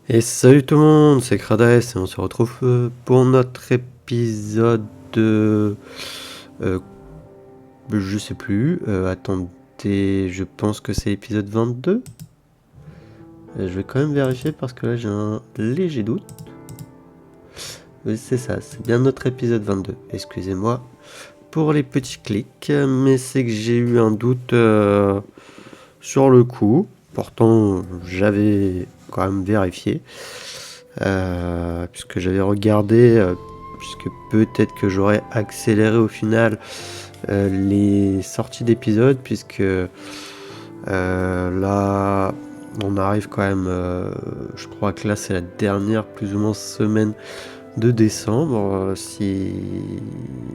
Et salut tout le monde, c'est Krades et on se retrouve pour notre épisode de... euh, je sais plus, attendez, je pense que c'est l'épisode 22. Je vais quand même vérifier parce que là j'ai un léger doute. Oui, c'est ça, c'est bien notre épisode 22, excusez-moi pour les petits clics, mais c'est que j'ai eu un doute sur le coup. Pourtant, j'avais quand même vérifié. Puisque j'avais regardé, puisque peut-être que j'aurais accéléré au final les sorties d'épisodes, puisque là on arrive quand même, je crois que là c'est la dernière plus ou moins semaine de décembre, si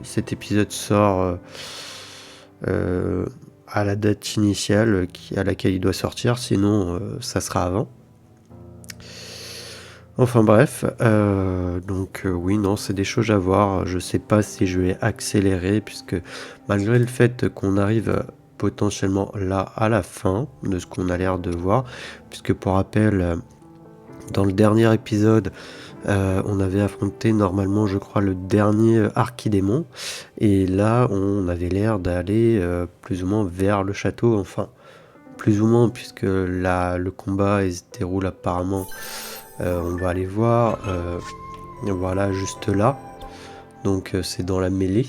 cet épisode sort à la date initiale à laquelle il doit sortir, sinon ça sera avant. Enfin bref, donc oui, non, c'est des choses à voir. Je sais pas si je vais accélérer, puisque malgré le fait qu'on arrive potentiellement là à la fin de ce qu'on a l'air de voir, puisque pour rappel, dans le dernier épisode, on avait affronté normalement, je crois, le dernier archidémon, et là, on avait l'air d'aller plus ou moins vers le château, enfin, plus ou moins, puisque là, le combat il se déroule apparemment. On va aller voir, voilà, juste là. Donc c'est dans la mêlée.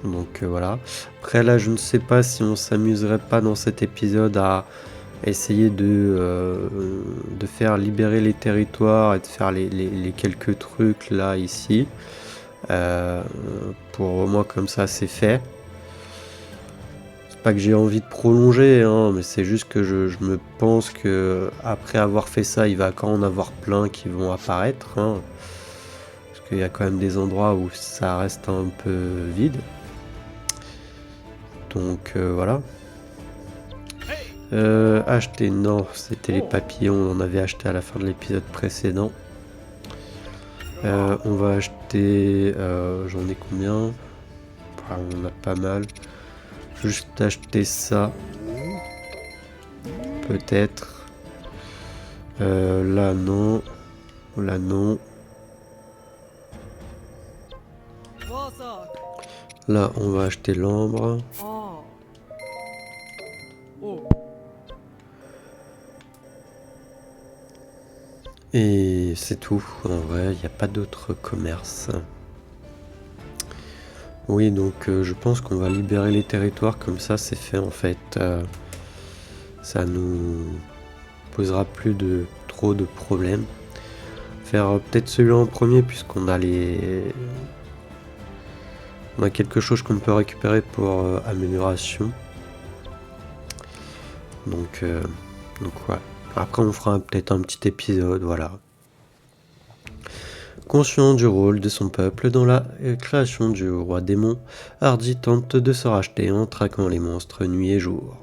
Donc voilà. Après là, je ne sais pas si on s'amuserait pas dans cet épisode à essayer de faire libérer les territoires et de faire les quelques trucs là, ici. Pour au moins comme ça, c'est fait. Pas que j'ai envie de prolonger, hein, mais c'est juste que je me pense que après avoir fait ça, il va quand en avoir plein qui vont apparaître, hein, parce qu'il y a quand même des endroits où ça reste un peu vide. Donc voilà. Acheter, non, c'était les papillons, on avait acheté à la fin de l'épisode précédent. On va acheter, j'en ai combien? Enfin, on a pas mal. Juste acheter ça. Peut-être. Là non. Là non. Là on va acheter l'ambre. Et c'est tout. En vrai, il n'y a pas d'autre commerce. Oui, donc je pense qu'on va libérer les territoires comme ça, c'est fait en fait. Ça nous posera plus de trop de problèmes. Faire peut-être celui-là en premier puisqu'on a on a quelque chose qu'on peut récupérer pour amélioration. Donc ouais. Après on fera peut-être un petit épisode, voilà. Conscient du rôle de son peuple dans la création du roi démon, Hardy tente de se racheter en traquant les monstres nuit et jour.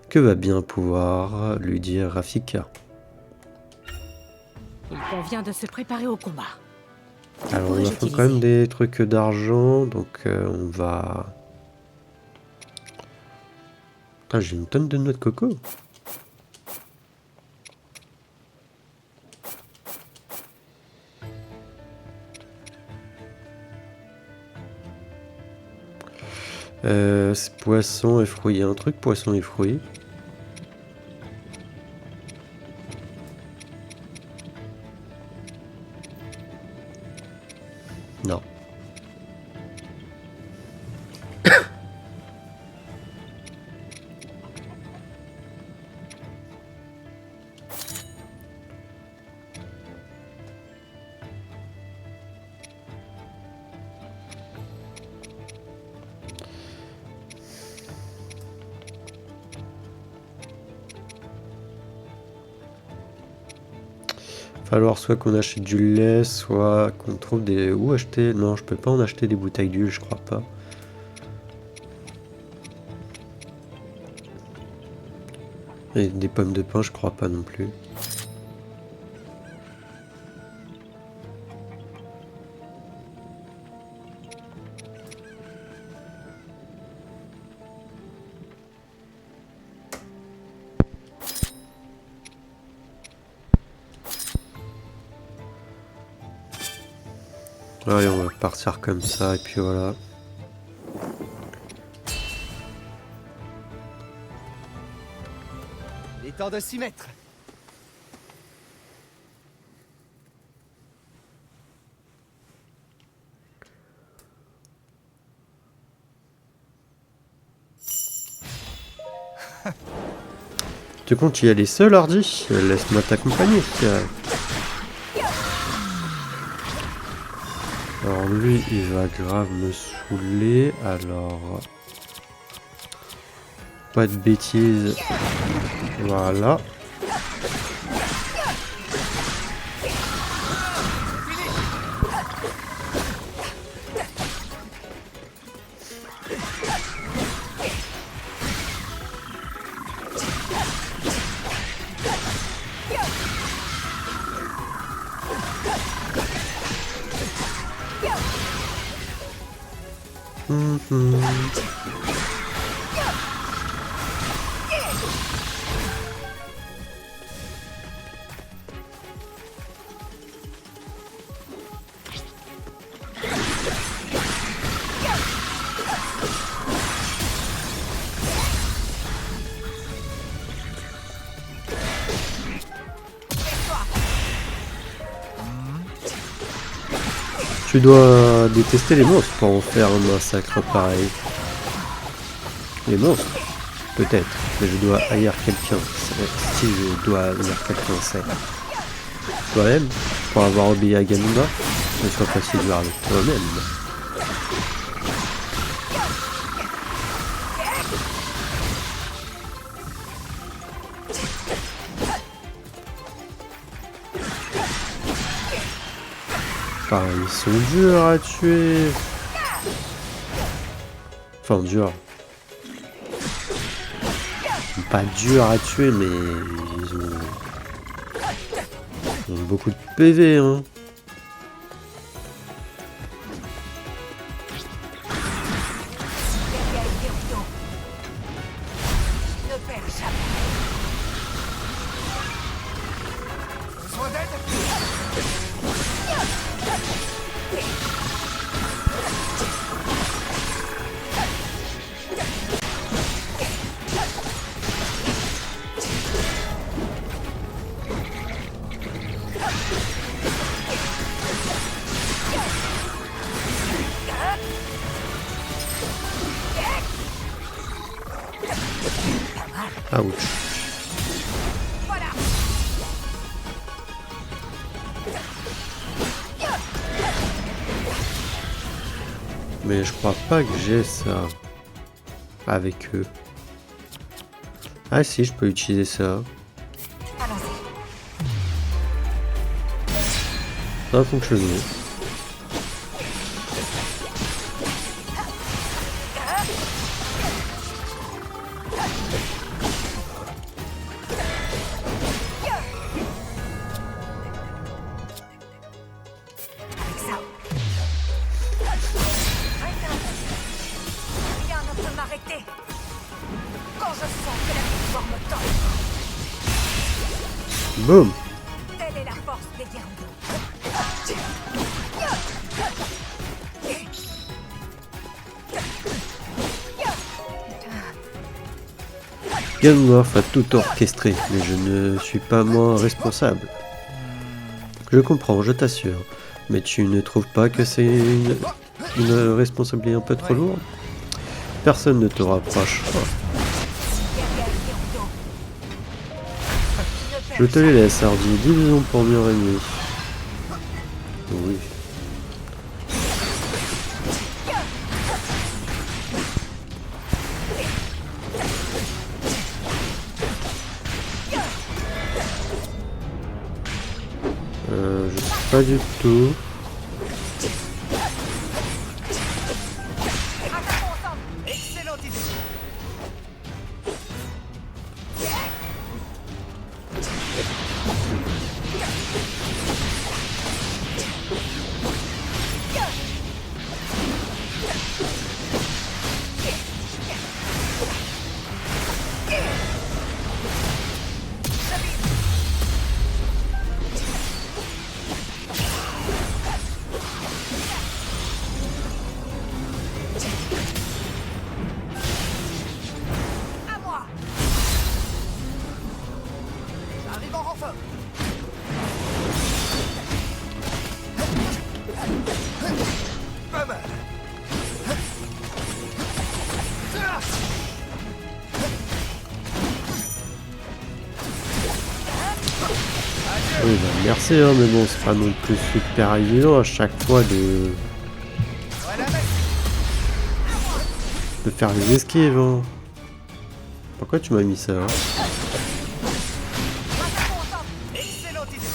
Que va bien pouvoir lui dire Rafika? Il convient de se préparer au combat. Alors on affronte quand même des trucs d'argent, donc on va... Putain, j'ai une tonne de noix de coco. C'est poisson et fruits. Il y a un truc poisson et fruits. Non. Falloir soit qu'on achète du lait, soit qu'on trouve des... Où acheter? Non, je peux pas en acheter des bouteilles d'huile, je crois pas. Et des pommes de pain, je crois pas non plus. Allez, on va partir comme ça, et puis voilà. Il est temps de s'y mettre. Tu comptes y aller seul, Hardy? Laisse-moi t'accompagner. Alors lui, il va grave me saouler. Alors... Pas de bêtises. Voilà. Tu dois détester les monstres pour en faire un massacre pareil. Les monstres? Peut-être, mais je dois haïr quelqu'un. Si je dois haïr quelqu'un, c'est toi-même, pour avoir obéi à Ganondorf, ne sois pas séduire avec toi-même. Ah, ils sont durs à tuer. Enfin, durs. Pas durs à tuer, mais ils ont beaucoup de PV, hein. Ouch. Mais je crois pas que j'ai ça avec eux. Ah si, je peux utiliser ça. Ça a fonctionné. Boum. Telle est la force des Gerudo. Ganondorf a tout orchestré, mais je ne suis pas moi responsable. Je comprends, je t'assure. Mais tu ne trouves pas que c'est une responsabilité un peu trop lourde? Personne ne te rapprochera. Je te les laisse, Hardy. Division pour mieux régner. Oui. Je sais pas du tout. Excellente idée. Enfin. Pas mal. Oui, bah, merci, hein, mais bon, c'est pas non plus super évident à chaque fois Voilà, mec. de faire les esquives. Hein. Pourquoi tu m'as mis ça hein? Excellente idée.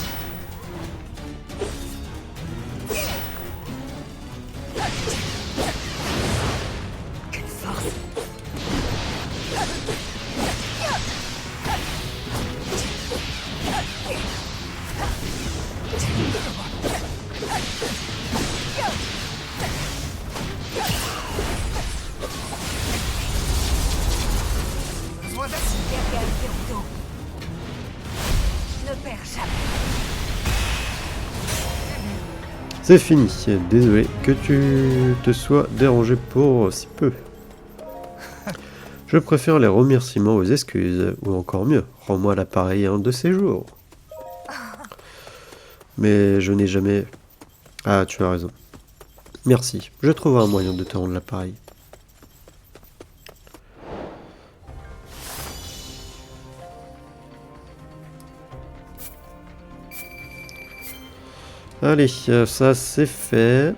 Quelle force! Besoin d'aide. Derrière Gerudo. Ne perds jamais. C'est fini. Désolé que tu te sois dérangé pour si peu. Je préfère les remerciements aux excuses, ou encore mieux, rends-moi l'appareil un de ces jours. Mais je n'ai jamais... Ah, tu as raison. Merci, je trouverai un moyen de te rendre l'appareil. Allez, ça c'est fait.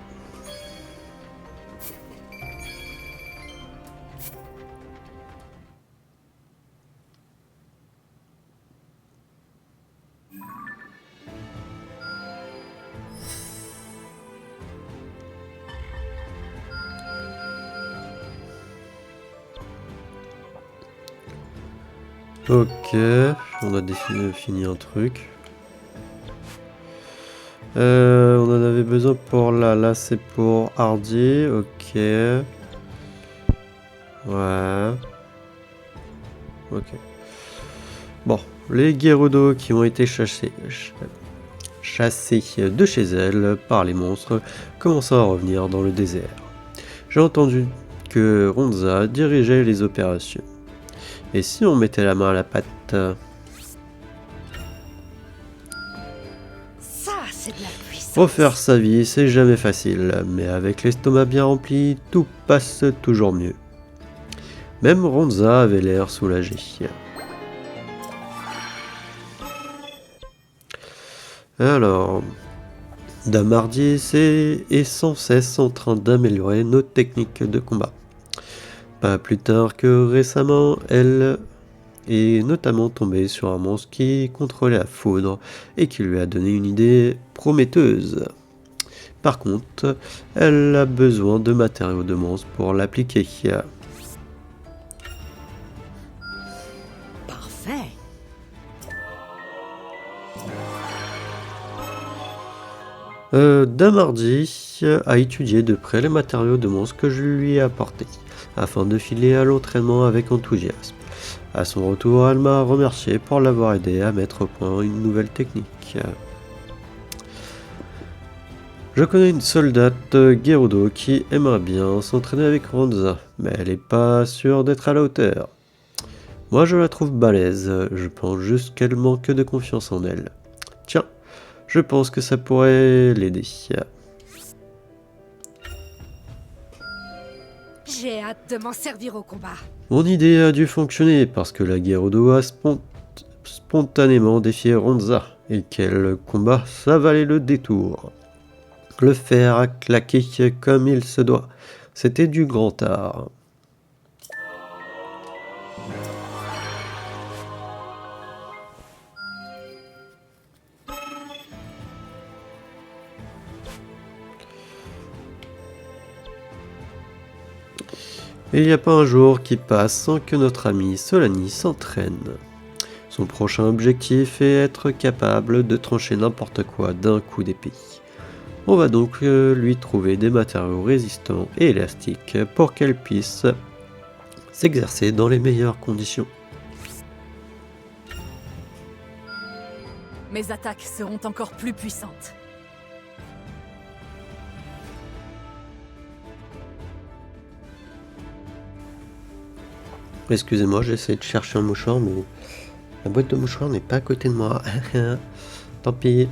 Ok, on a fini un truc. On en avait besoin pour là. Là, c'est pour Hardy. Ok. Ouais. Ok. Bon, les Gerudo qui ont été chassés de chez elles par les monstres commencent à revenir dans le désert. J'ai entendu que Ronza dirigeait les opérations. Et si on mettait la main à la pâte Ça, c'est de la puissance. Refaire sa vie, c'est jamais facile, mais avec l'estomac bien rempli, tout passe toujours mieux. Même Ronza avait l'air soulagé. Alors, Damardi est sans cesse en train d'améliorer nos techniques de combat. Pas plus tard que récemment, elle est notamment tombée sur un monstre qui contrôlait la foudre et qui lui a donné une idée prometteuse. Par contre, elle a besoin de matériaux de monstre pour l'appliquer. Parfait. Damardi a étudié de près les matériaux de monstre que je lui ai apportés, afin de filer à l'entraînement avec enthousiasme. À son retour, elle m'a remercié pour l'avoir aidé à mettre au point une nouvelle technique. Je connais une soldate Gerudo qui aimerait bien s'entraîner avec Ronza, mais elle n'est pas sûre d'être à la hauteur. Moi je la trouve balèze, je pense juste qu'elle manque de confiance en elle. Tiens, je pense que ça pourrait l'aider. J'ai hâte de m'en servir au combat. Mon idée a dû fonctionner parce que la Gerudo a spontanément défié Ronza et quel combat ça valait le détour. Le fer a claqué comme il se doit. C'était du grand art. Il n'y a pas un jour qui passe sans que notre ami Solani s'entraîne. Son prochain objectif est être capable de trancher n'importe quoi d'un coup d'épée. On va donc lui trouver des matériaux résistants et élastiques pour qu'elle puisse s'exercer dans les meilleures conditions. Mes attaques seront encore plus puissantes. Excusez-moi, j'essaie de chercher un mouchoir, mais La boîte de mouchoirs n'est pas à côté de moi. Tant pis.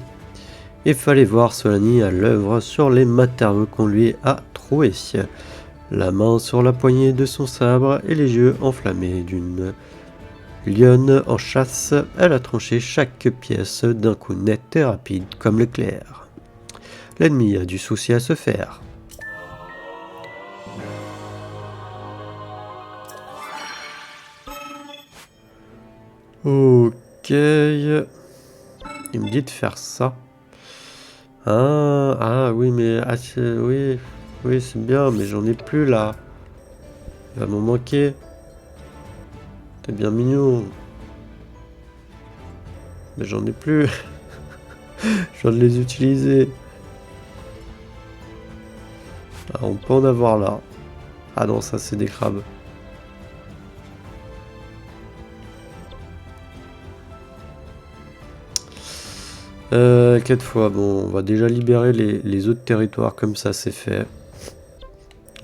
Il fallait voir Solani à l'œuvre sur les matériaux qu'on lui a troués. La main sur la poignée de son sabre et les yeux enflammés d'une lionne en chasse, elle a tranché chaque pièce d'un coup net et rapide comme l'éclair. L'ennemi a du souci à se faire. Ok. Il me dit de faire ça. Ah oui, mais oui, oui, c'est bien, mais j'en ai plus là. Il va m'en manquer. T'es bien mignon. Mais j'en ai plus. Je viens de les utiliser. Ah, on peut en avoir là. Ah non, ça c'est des crabes. Quatre fois. Bon, on va déjà libérer les autres territoires comme ça, c'est fait.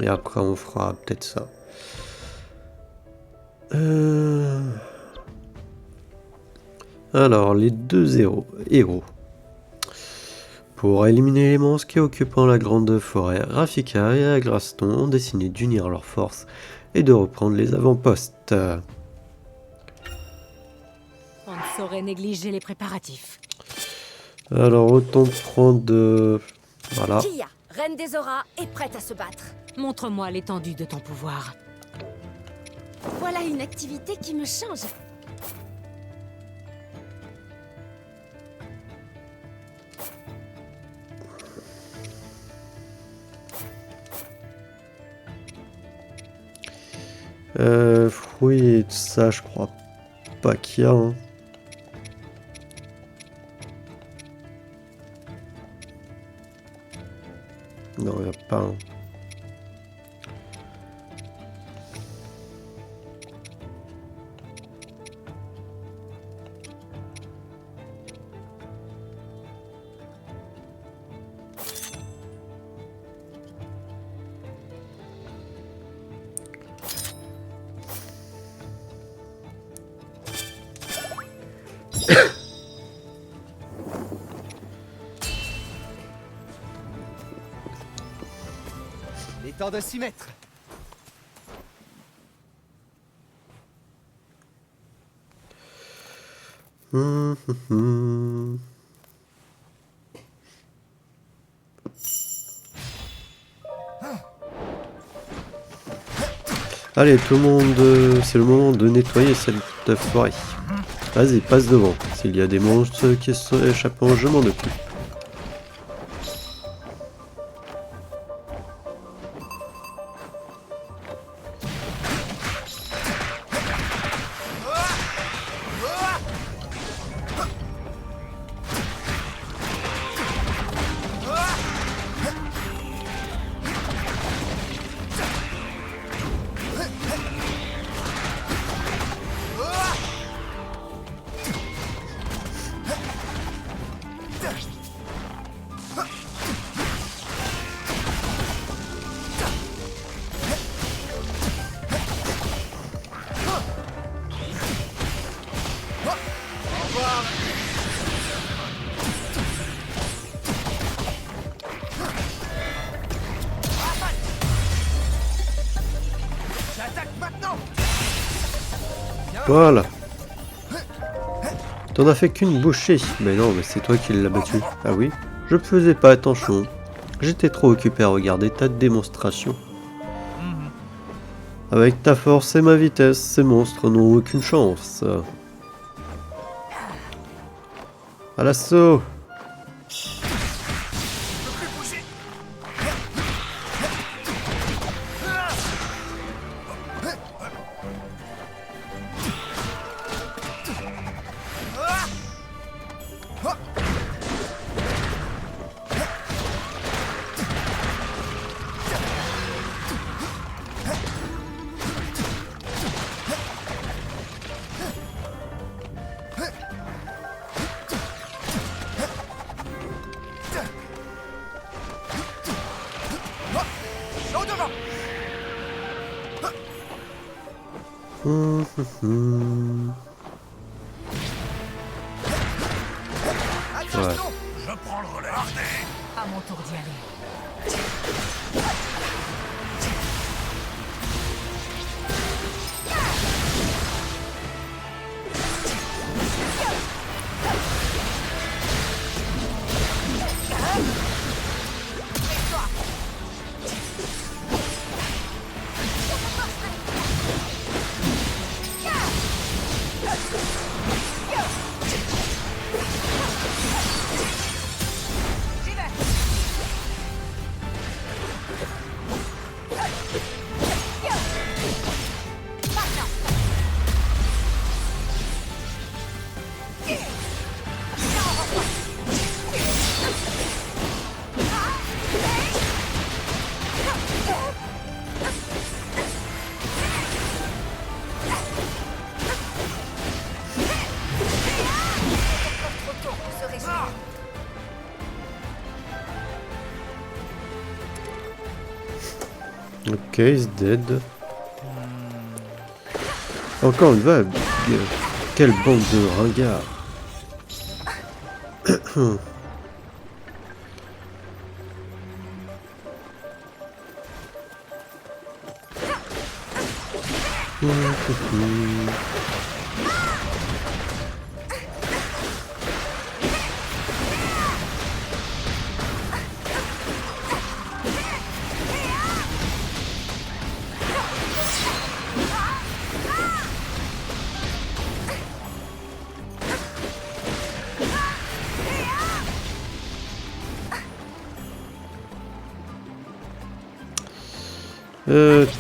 Et après, on fera peut-être ça. Alors, les deux héros. Pour éliminer les monstres qui occupant la grande forêt, Rafika et Agraston ont décidé d'unir leurs forces et de reprendre les avant-postes. On ne saurait négliger les préparatifs. Alors, autant prendre... Voilà. Kia, reine des auras, est prête à se battre. Montre-moi l'étendue de ton pouvoir. Voilà une activité qui me change. Fruits et tout ça, je crois pas qu'il y a. Hein. Non, il n'y a pas. Hein. Il est temps de s'y mettre. Allez, tout le monde, c'est le moment de nettoyer cette forêt. Vas-y, passe devant. S'il y a des monstres qui sont échappants, je m'en occupe. J'attaque maintenant. Voilà. T'en as fait qu'une bouchée. Mais non, mais c'est toi qui l'as battu. Ah oui? Je faisais pas attention. J'étais trop occupé à regarder ta démonstration. Avec ta force et ma vitesse, ces monstres n'ont aucune chance. À l'assaut! Au devant. Ouais. Je prends le relais. À mon tour d'y aller. Ok, he's dead. Encore une vague. Quelle bande de ringards.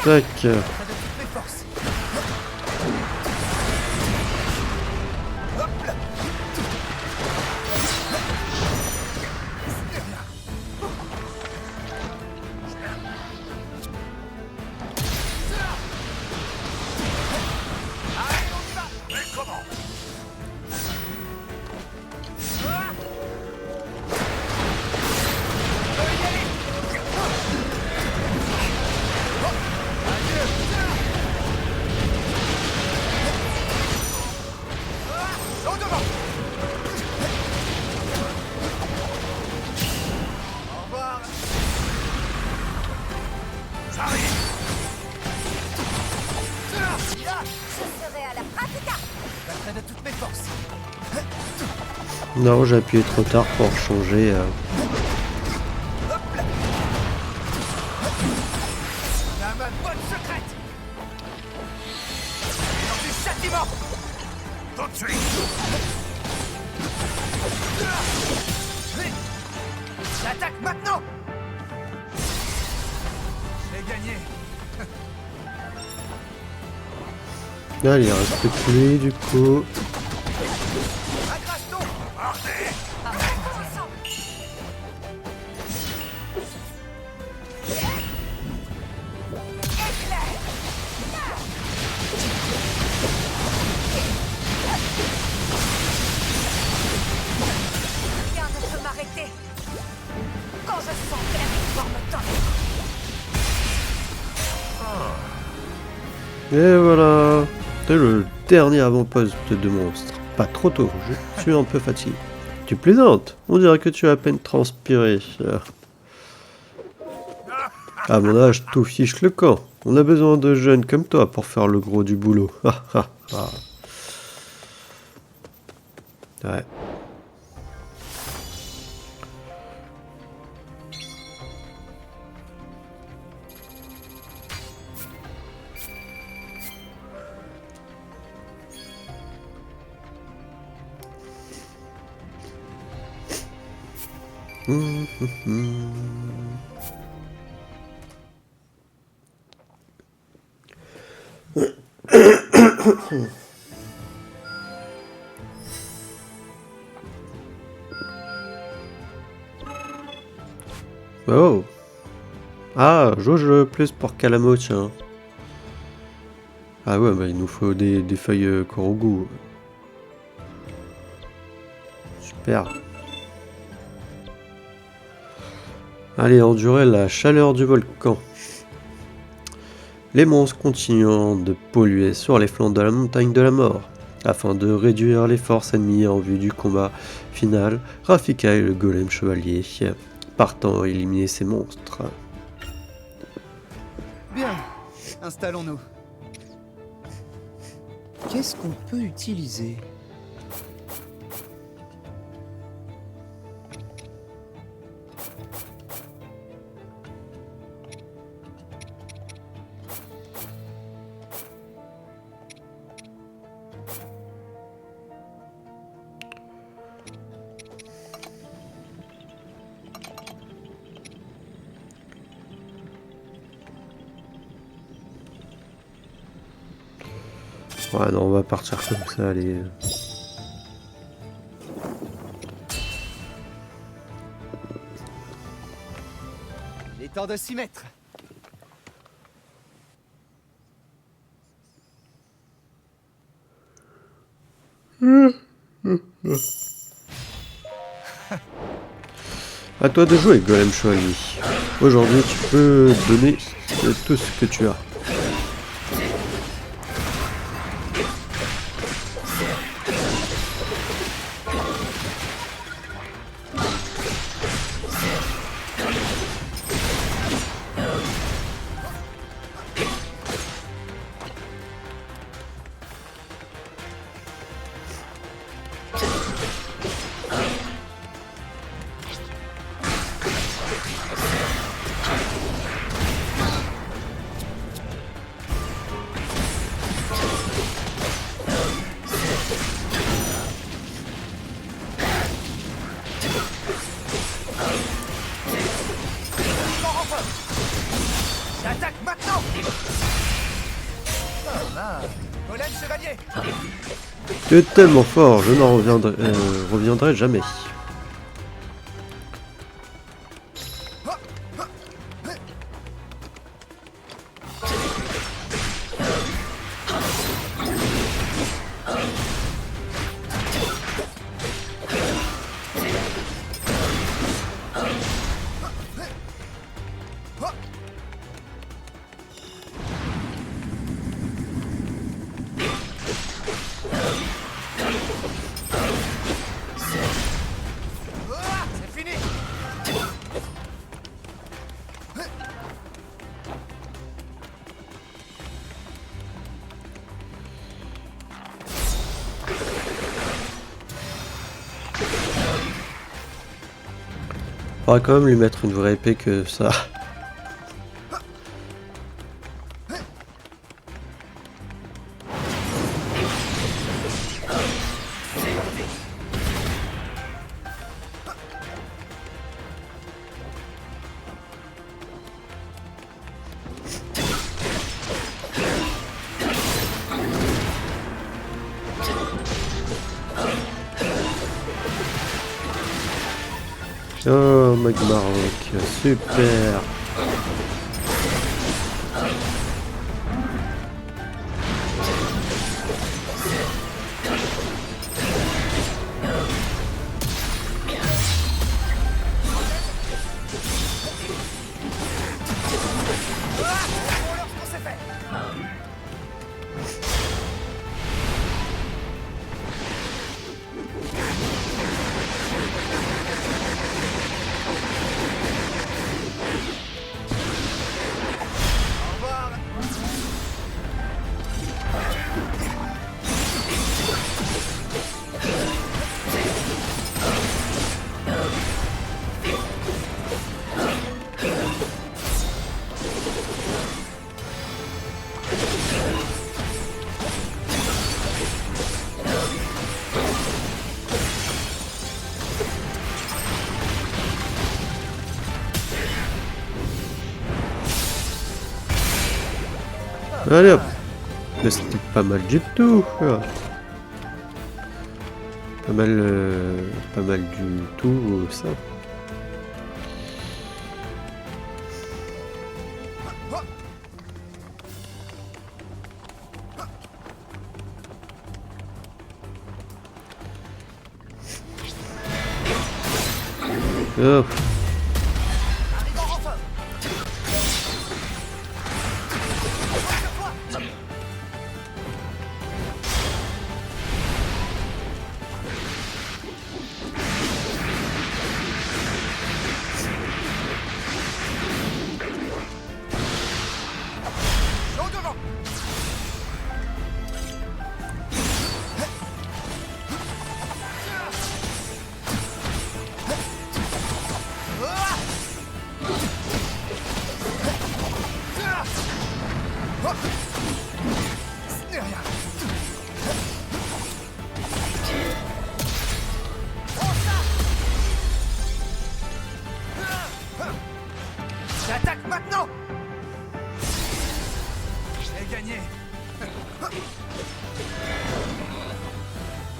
Tac. Près de toutes mes forces. Hop là. Allez, on y va. Mais comment? Au devant. Au revoir. J'arrive. Je serai à la pratica. Près de toutes mes forces. Non, j'ai appuyé trop tard pour changer. Hop là. On a ma bonne secrète. Dans du châtiment. Tout de suite. J'attaque maintenant. J'ai gagné. Allez, il reste plus que lui du coup. Agraston. Partez. Rien ne peut m'arrêter. Quand je sens que la victoire me tend. Et voilà. C'est le dernier avant-poste de monstre. Pas trop tôt, je suis un peu fatigué. Tu plaisantes? On dirait que tu as à peine transpiré. À mon âge, tout fiche le camp. On a besoin de jeunes comme toi pour faire le gros du boulot. Ouais. Oh. Ah, jauge plus pour Calamo, tiens. Ah ouais, bah il nous faut des feuilles Korogu. Super. Allez, endurer la chaleur du volcan. Les monstres continuant de polluer sur les flancs de la montagne de la mort. Afin de réduire les forces ennemies en vue du combat final, Rafika et le golem chevalier partant éliminer ces monstres. Bien, installons-nous. Qu'est-ce qu'on peut utiliser? Ouais, non, on va partir comme ça, allez. Il est temps de s'y mettre. À toi de jouer, golem chevalier. Aujourd'hui, tu peux donner tout ce que tu as. J'attaque maintenant. Oh mince. Golem chevalier. Tu es tellement fort, je n'en reviendrai jamais. C'est fini. Faudra quand même lui mettre une vraie épée que ça. Oh, Magmarok, super. Lorsqu'on s'est fait. Au revoir. Allez hop. Mais c'était pas mal du tout. Pas mal du tout ça. Hop. Arrive en renfort.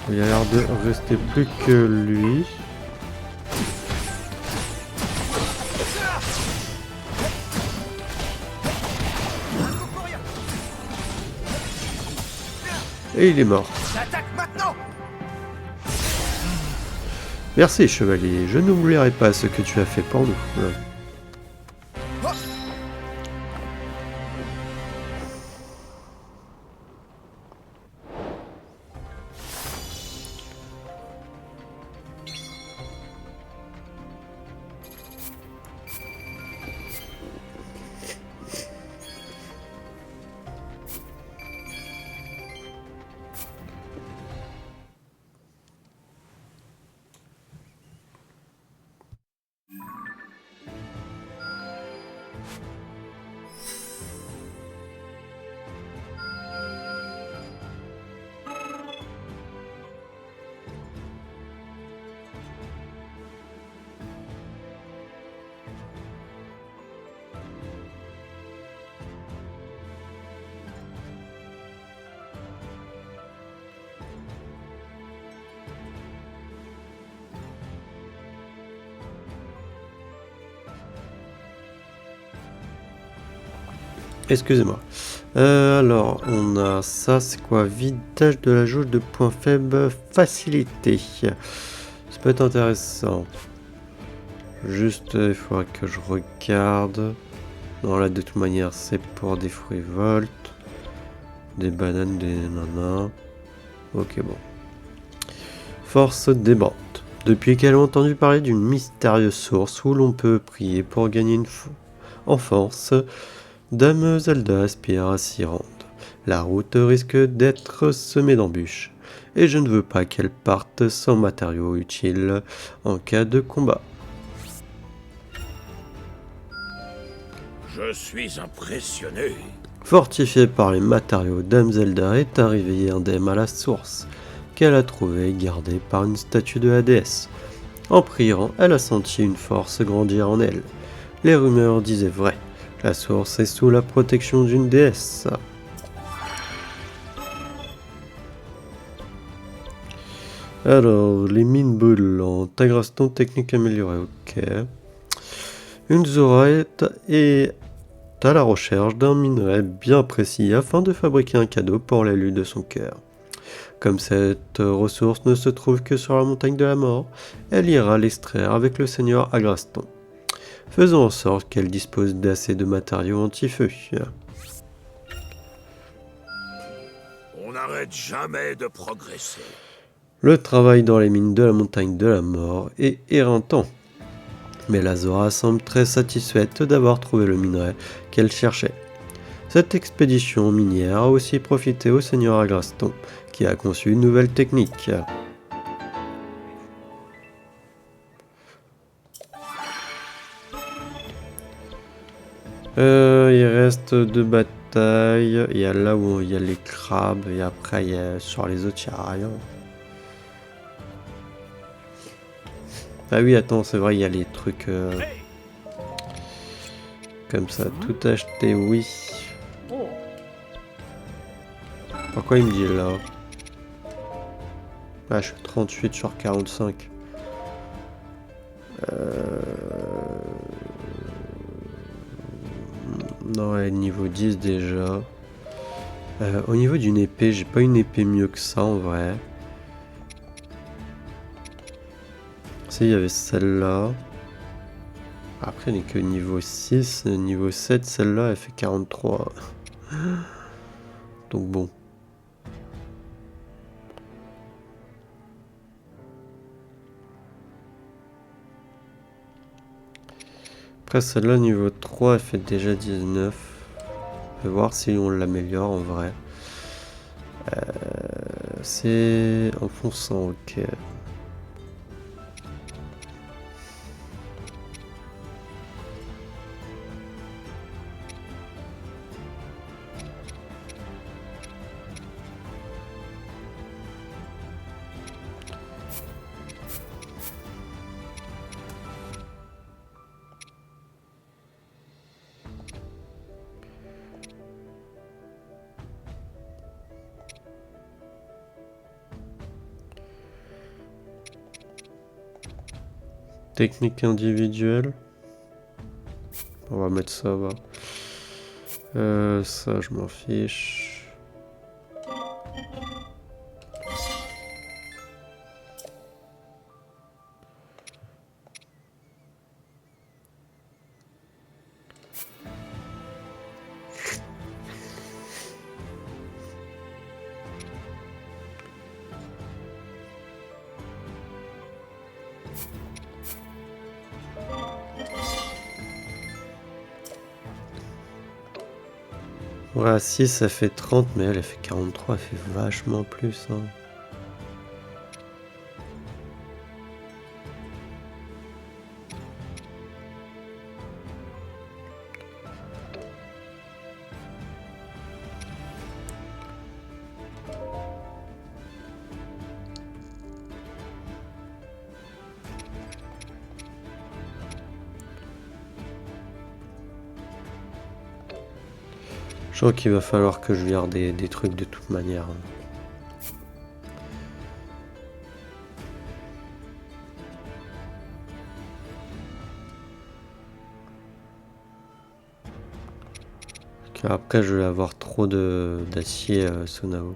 Il a l'air de rester plus que lui. Et il est mort. J'attaque maintenant. Merci, chevalier. Je n'oublierai pas ce que tu as fait pour nous. Excusez-moi. Alors, on a ça, c'est quoi? Vidage de la jauge de points faibles, facilité. Ça peut être intéressant. Juste, il faudra que je regarde. Non, là, de toute manière, c'est pour des fruits Volt. Des bananes, des nanas. Ok, bon. Force déborde. Depuis qu'elle a entendu parler d'une mystérieuse source où l'on peut prier pour gagner en force, Dame Zelda aspire à s'y rendre. La route risque d'être semée d'embûches, et je ne veux pas qu'elle parte sans matériaux utiles en cas de combat. Je suis impressionné. Fortifiée par les matériaux, Dame Zelda est arrivée indemne à la source, qu'elle a trouvée gardée par une statue de la déesse. En priant, elle a senti une force grandir en elle. Les rumeurs disaient vrai. La source est sous la protection d'une déesse. Alors, les mines brûlantes, agraston technique améliorée, ok. Une Zora est à la recherche d'un minerai bien précis afin de fabriquer un cadeau pour l'élu de son cœur. Comme cette ressource ne se trouve que sur la montagne de la mort, elle ira l'extraire avec le seigneur Agraston. Faisons en sorte qu'elle dispose d'assez de matériaux anti-feu. On n'arrête jamais de progresser. Le travail dans les mines de la montagne de la mort est éreintant. Mais la Zora semble très satisfaite d'avoir trouvé le minerai qu'elle cherchait. Cette expédition minière a aussi profité au seigneur Agraston, qui a conçu une nouvelle technique. Il reste 2 batailles. Il y a là où il y a les crabes et après il y a, sur les autres il n'y a rien. Ah oui, attends, c'est vrai, il y a les trucs comme ça. Tout acheter, oui. Pourquoi il me dit là? Ah, je suis 38 sur 45. Non, elle est niveau 10 déjà. Au niveau d'une épée, j'ai pas une épée mieux que ça en vrai. Si, il y avait celle-là. Après, elle n'est que niveau 6. Niveau 7, celle-là, elle fait 43. Donc bon. Après, celle-là, niveau 3, elle fait déjà 19. On va voir si on l'améliore en vrai. C'est enfonçant, ok. Technique individuelle. On va mettre ça, va. Ça, je m'en fiche. Ouais, 6 ça fait 30, mais elle fait 43, elle fait vachement plus. Hein. Je crois qu'il va falloir que je garde des trucs de toute manière. Car après, je vais avoir trop d'acier Sonao.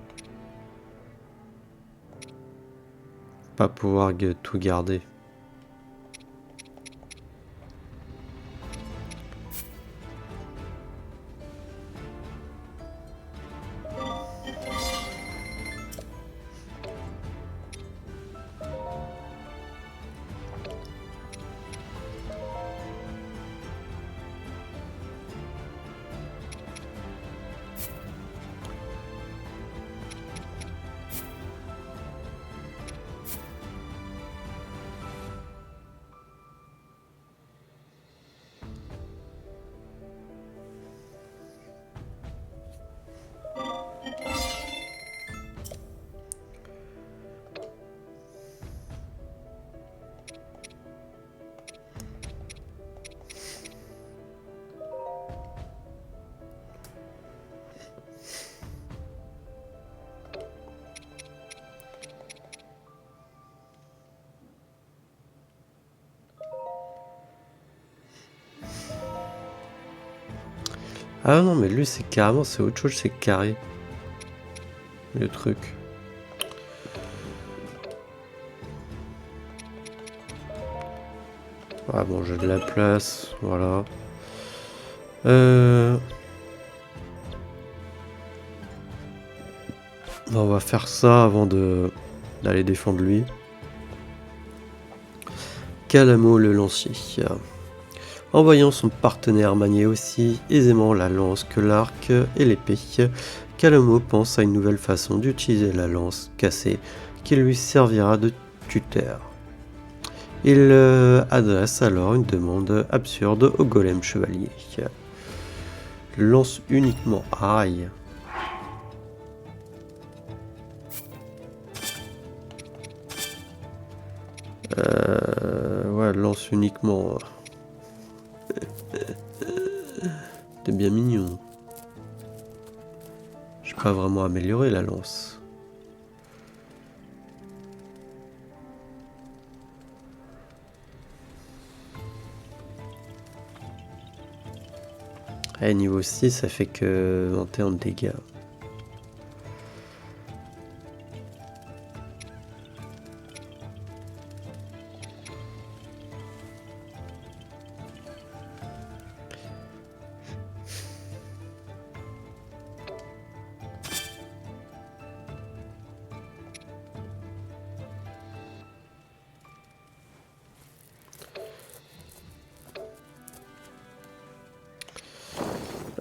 Pas pouvoir tout garder. Ah non, mais lui, c'est carrément, c'est autre chose, c'est carré. Le truc. Ah bon, j'ai de la place, voilà. On va faire ça avant d'aller défendre lui. Calamo le lancier. En voyant son partenaire manier aussi aisément la lance que l'arc et l'épée, Calamo pense à une nouvelle façon d'utiliser la lance cassée qui lui servira de tuteur. Il adresse alors une demande absurde au golem chevalier. Lance uniquement aïe. Ouais, lance uniquement. T'es bien mignon. J'ai pas vraiment amélioré la lance. Et niveau 6, ça fait que 21 de dégâts.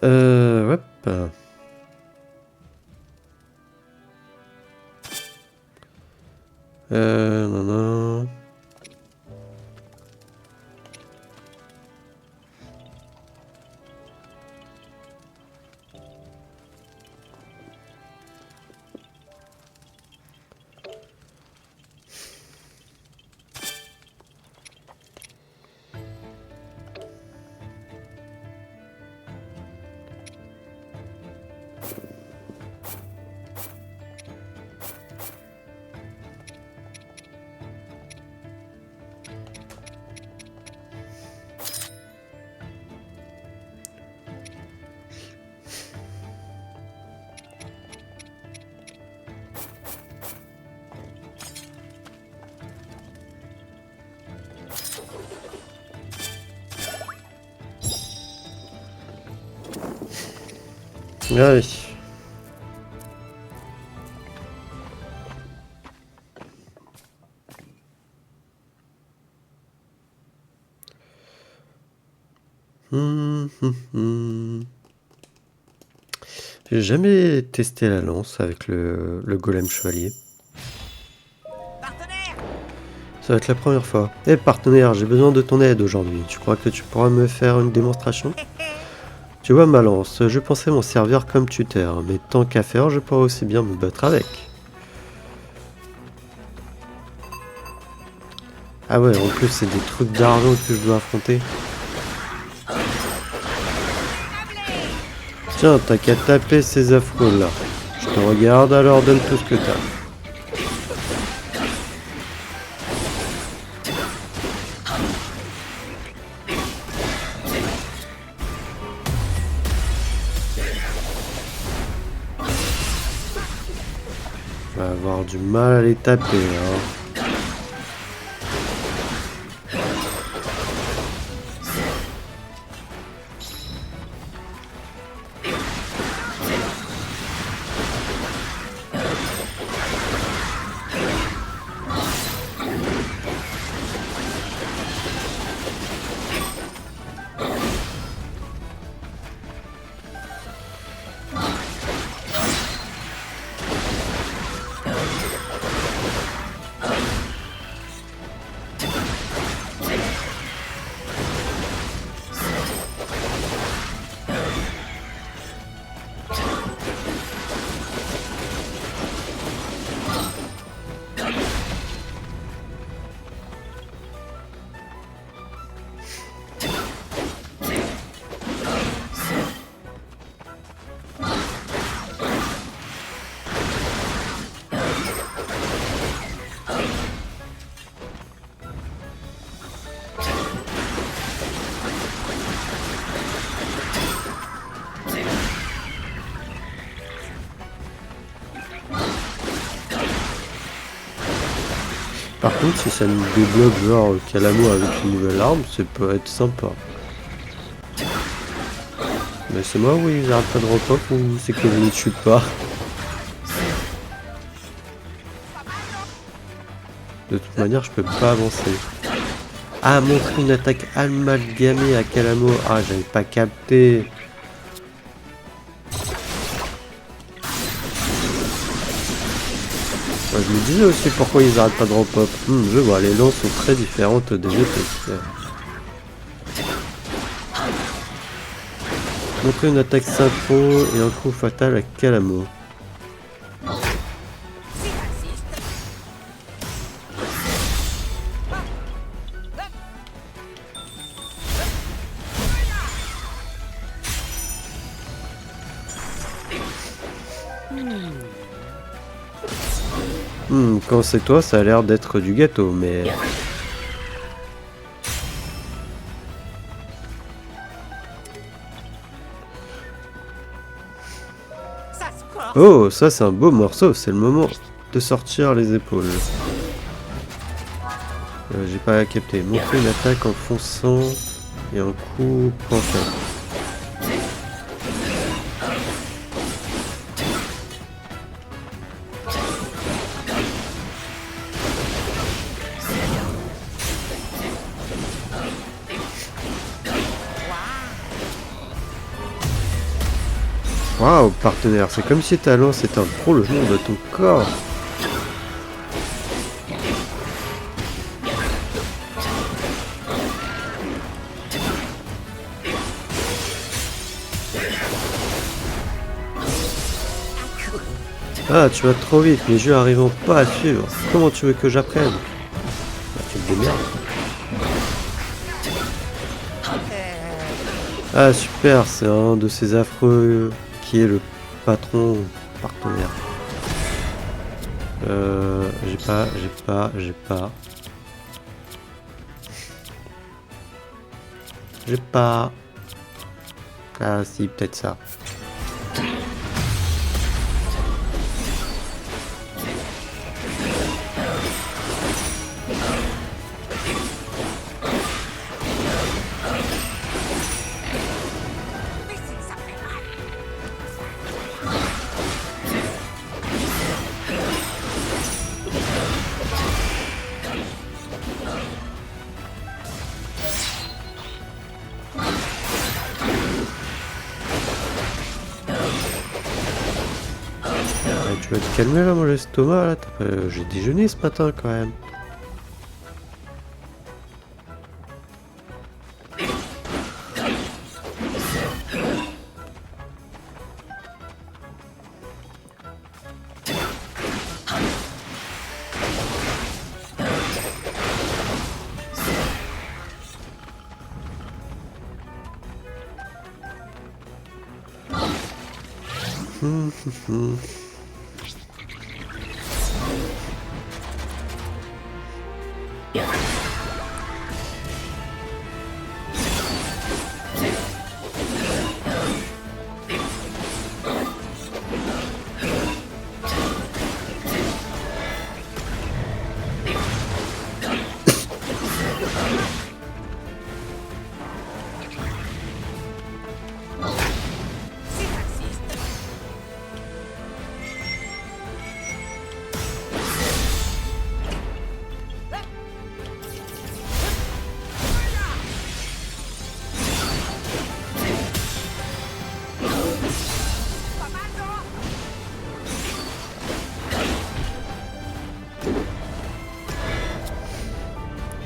Ouais. Non, non. Ah oui. Hum. J'ai jamais testé la lance avec le golem chevalier. Partenaire! Ça va être la première fois. Eh partenaire, j'ai besoin de ton aide aujourd'hui. Tu crois que tu pourras me faire une démonstration? Tu vois ma lance, je pensais m'en servir comme tuteur, mais tant qu'à faire, je pourrais aussi bien me battre avec. Ah ouais, en plus c'est des trucs d'argent que je dois affronter. Tiens, t'as qu'à taper ces affreux là. Je te regarde, alors donne tout ce que t'as. Je vais avoir du mal à les taper, hein. Par contre, si ça nous débloque genre Calamo avec une nouvelle arme, ça peut être sympa. Mais c'est moi ou ils arrêtent pas de repop ou c'est que je ne tue pas? De toute manière, je peux pas avancer. Ah, montrer une attaque amalgamée à Calamo. Ah, j'avais pas capté. Ouais, je me disais aussi pourquoi ils arrêtent pas de repop. Je vois, les lances sont très différentes des autres. Montrer une attaque synchro et un coup fatal à Calamo. Quand c'est toi, ça a l'air d'être du gâteau, mais... Oh, ça c'est un beau morceau, c'est le moment de sortir les épaules. J'ai pas capté. Montrer une attaque en fonçant et un coup penchant. Waouh, partenaire, c'est comme si ta lance était un prolongement de ton corps. Ah, tu vas trop vite, mes jeux arrivant pas à suivre. Comment tu veux que j'apprenne? Bah, tu te démerdes. Ah, super, c'est un de ces affreux qui est le patron partenaire. J'ai pas. Ah si, peut-être ça. Tu vas te calmer là, mon estomac là. J'ai déjeuné ce matin quand même.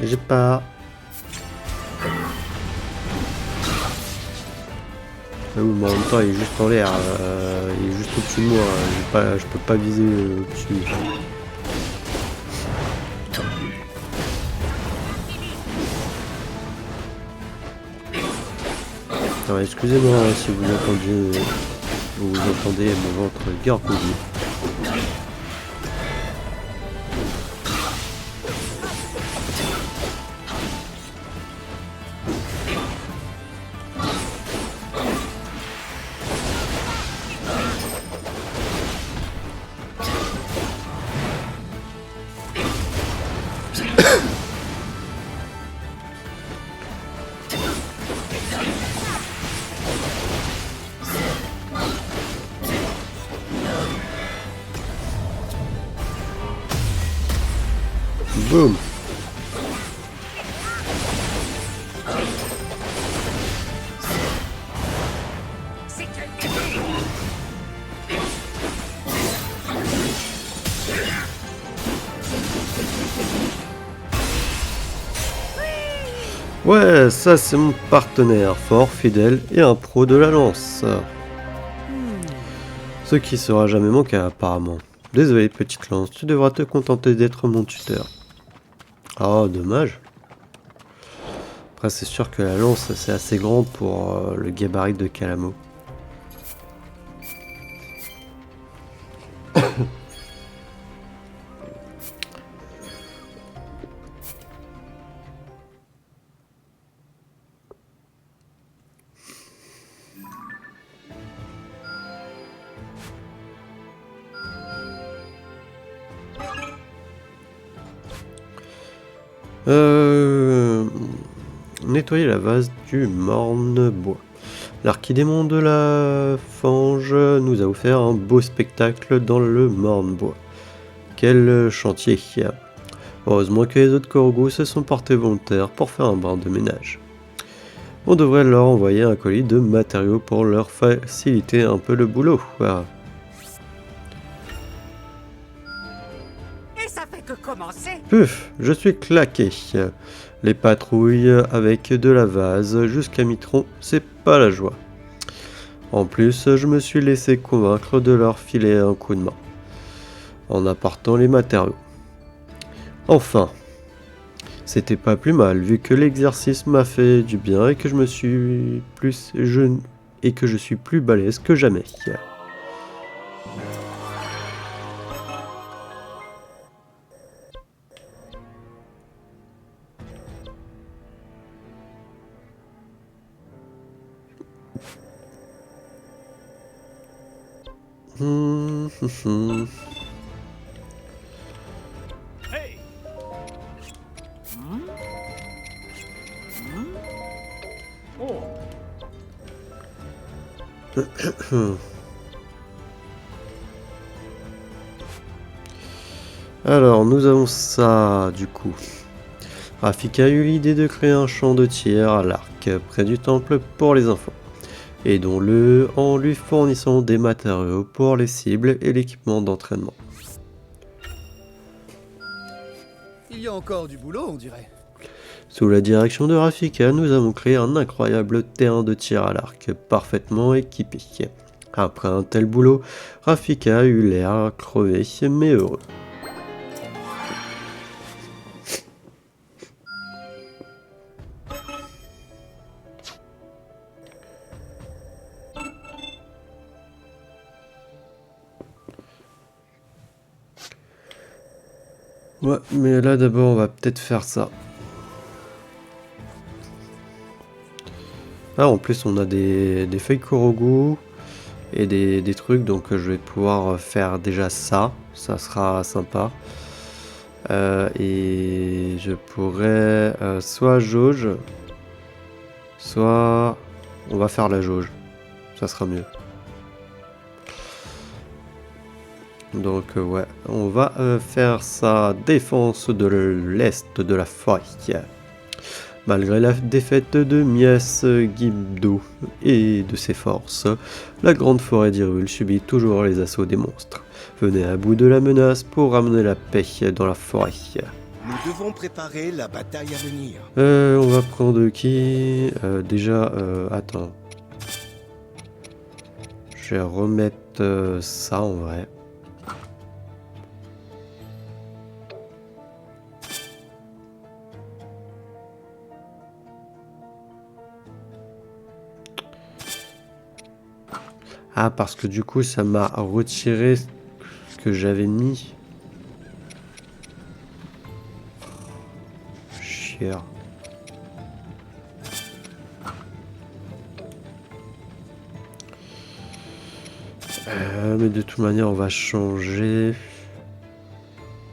J'ai pas. Ah oui, mais en même temps, il est juste en l'air. Il est juste au-dessus de moi. Je peux pas viser au-dessus. Alors, excusez-moi si vous entendez mon ventre gargouiller. Boum. Ouais, ça c'est mon partenaire, fort, fidèle et un pro de la lance. Ce qui sera jamais mon cas apparemment. Désolé petite lance, tu devras te contenter d'être mon tuteur. Ah, dommage. Après c'est sûr que la lance c'est assez grand pour le gabarit de Calamo. Nettoyer la vase du morne-bois. L'archidémon de la fange nous a offert un beau spectacle dans le morne-bois. Quel chantier! Heureusement que les autres corgos se sont portés volontaires pour faire un brin de ménage. On devrait leur envoyer un colis de matériaux pour leur faciliter un peu le boulot. Ah. Et ça fait que commencer. Puf, je suis claqué. Les patrouilles avec de la vase jusqu'à Mitron, c'est pas la joie. En plus, je me suis laissé convaincre de leur filer un coup de main, en apportant les matériaux. Enfin, c'était pas plus mal, vu que l'exercice m'a fait du bien et que je suis plus balèze que jamais. Hey. Oh. Alors, nous avons ça, du coup. Rafik a eu l'idée de créer un champ de tir à l'arc, près du temple pour les enfants. Aidons-le en lui fournissant des matériaux pour les cibles et l'équipement d'entraînement. Il y a encore du boulot, on dirait. Sous la direction de Rafika, nous avons créé un incroyable terrain de tir à l'arc parfaitement équipé. Après un tel boulot, Rafika a eu l'air crevé mais heureux. Ouais, mais là d'abord on va peut-être faire ça. Ah, en plus on a des feuilles Korogu et des trucs, donc je vais pouvoir faire déjà ça. Ça sera sympa. Et je pourrais soit jauge, soit on va faire la jauge. Ça sera mieux. Donc ouais, on va faire sa défense de l'est de la forêt. Malgré la défaite de Mias Gibdo et de ses forces, la grande forêt d'Hyrule subit toujours les assauts des monstres. Venez à bout de la menace pour ramener la paix dans la forêt. Nous devons préparer la bataille à venir. On va prendre qui déjà, attends. Je vais remettre ça en vrai. Ah, parce que du coup, ça m'a retiré ce que j'avais mis. Chier. Mais de toute manière, on va changer.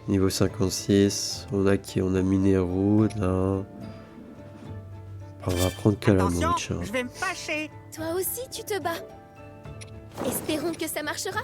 Niveau 56. On a qui? On a Minero, là. On va prendre Calamo, Attention, tiens. je vais me fâcher. Toi aussi, tu te bats. Espérons que ça marchera.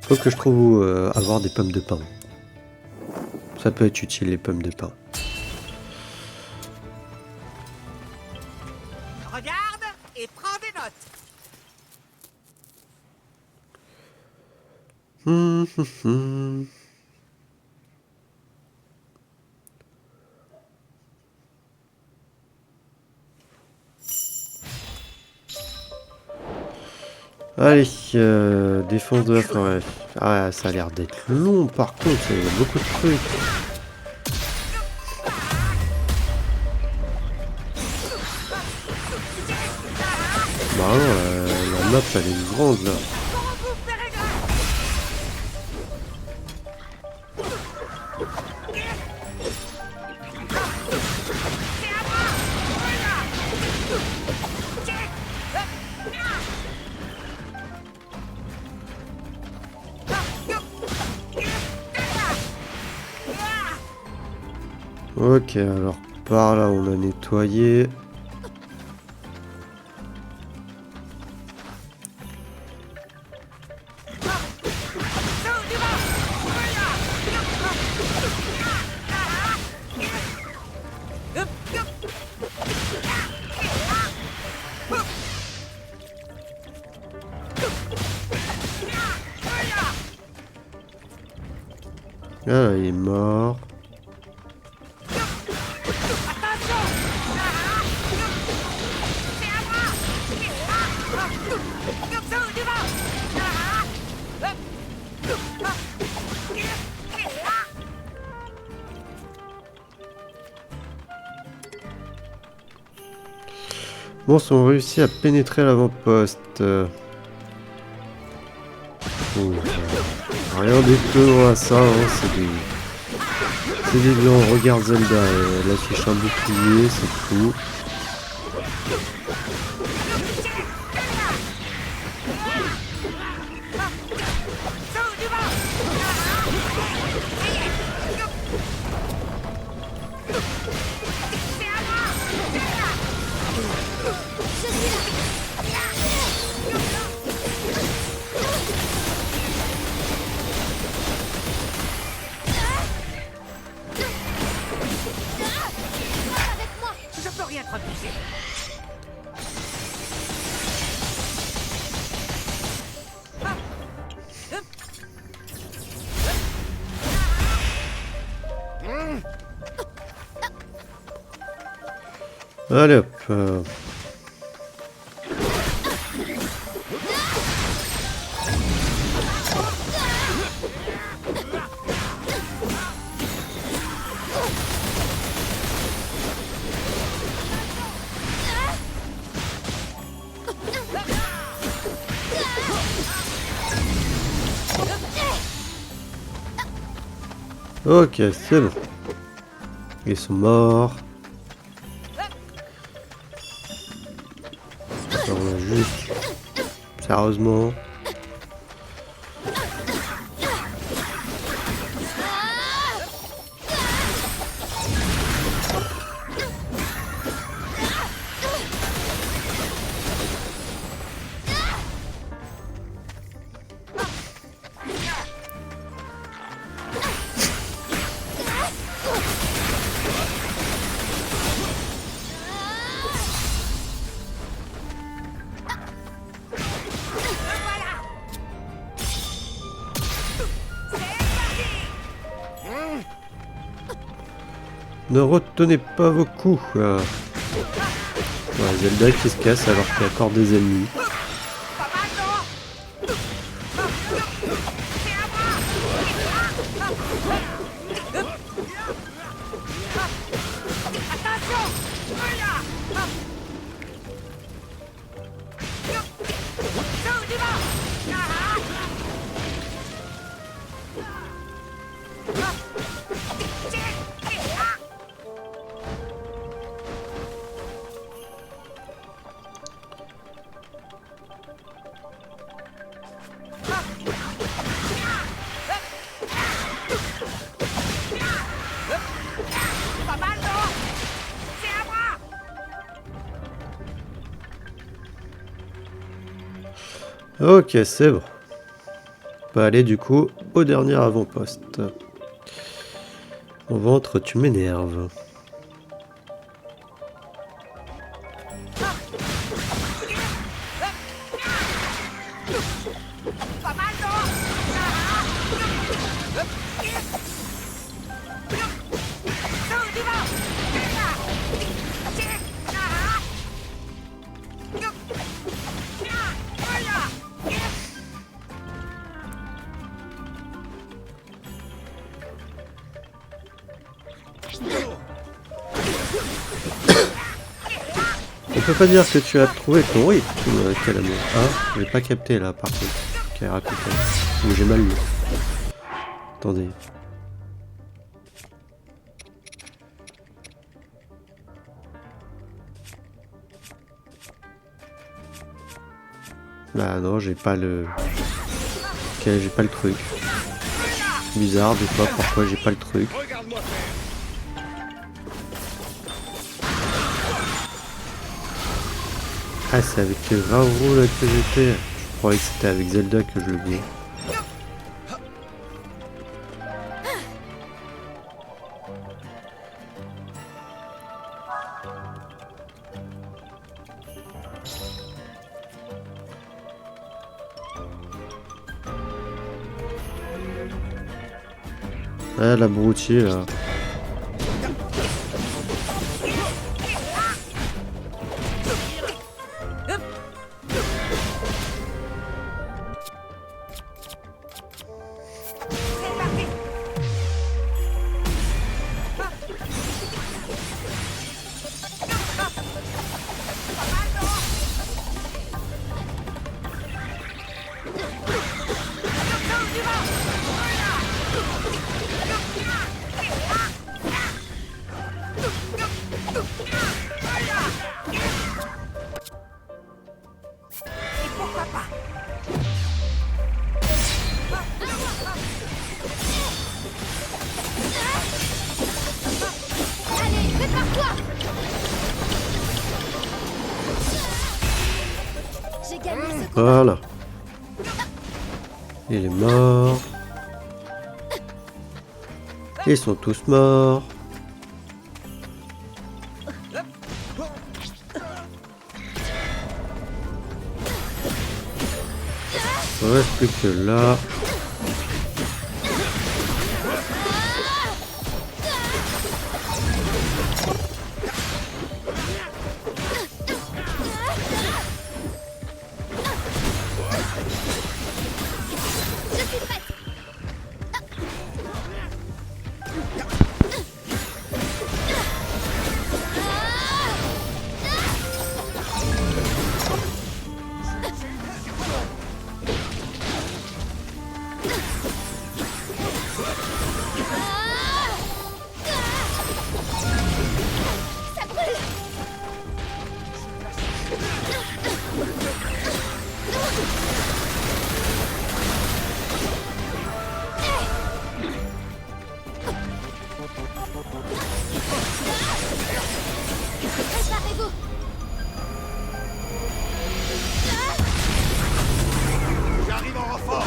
Faut que je trouve avoir des pommes de pin. Ça peut être utile, les pommes de pin. Regarde et prends des notes. Allez, défense de la forêt. Ah, ça a l'air d'être long par contre, il y a beaucoup de trucs. Bah non, la map elle est grande là. Ok, alors par là on a nettoyé. Ah, il est mort. Bon, si on réussit à pénétrer l'avant-poste. Rien d'étonnant à ça, hein, c'est des blancs. Regarde Zelda, elle affiche un bouclier, c'est tout. Je peux rien te refuser. Allez hop. Ok, c'est bon. Ils sont morts. Alors, on a juste... Sérieusement. Ne retenez pas vos coups. Ouais, Zelda qui se casse alors qu'il y a encore des ennemis. Ok, c'est bon. On peut aller du coup au dernier avant-poste. Mon ventre, tu m'énerves. On peut pas dire que tu as trouvé ton rythme, quel amour. Hein, j'ai pas capté là par contre. Ok, raconte. Ou j'ai mal lu. Attendez. Bah non, j'ai pas le... Ok, j'ai pas le truc. Bizarre des fois, pourquoi j'ai pas le truc. Ah, c'est avec Raoult là que j'étais. Je croyais que c'était avec Zelda que je le faisais. Ah, la broutier là. Voilà. Il est mort. Ils sont tous morts. Il ne reste plus que là. Préparez-vous. J'arrive en renfort.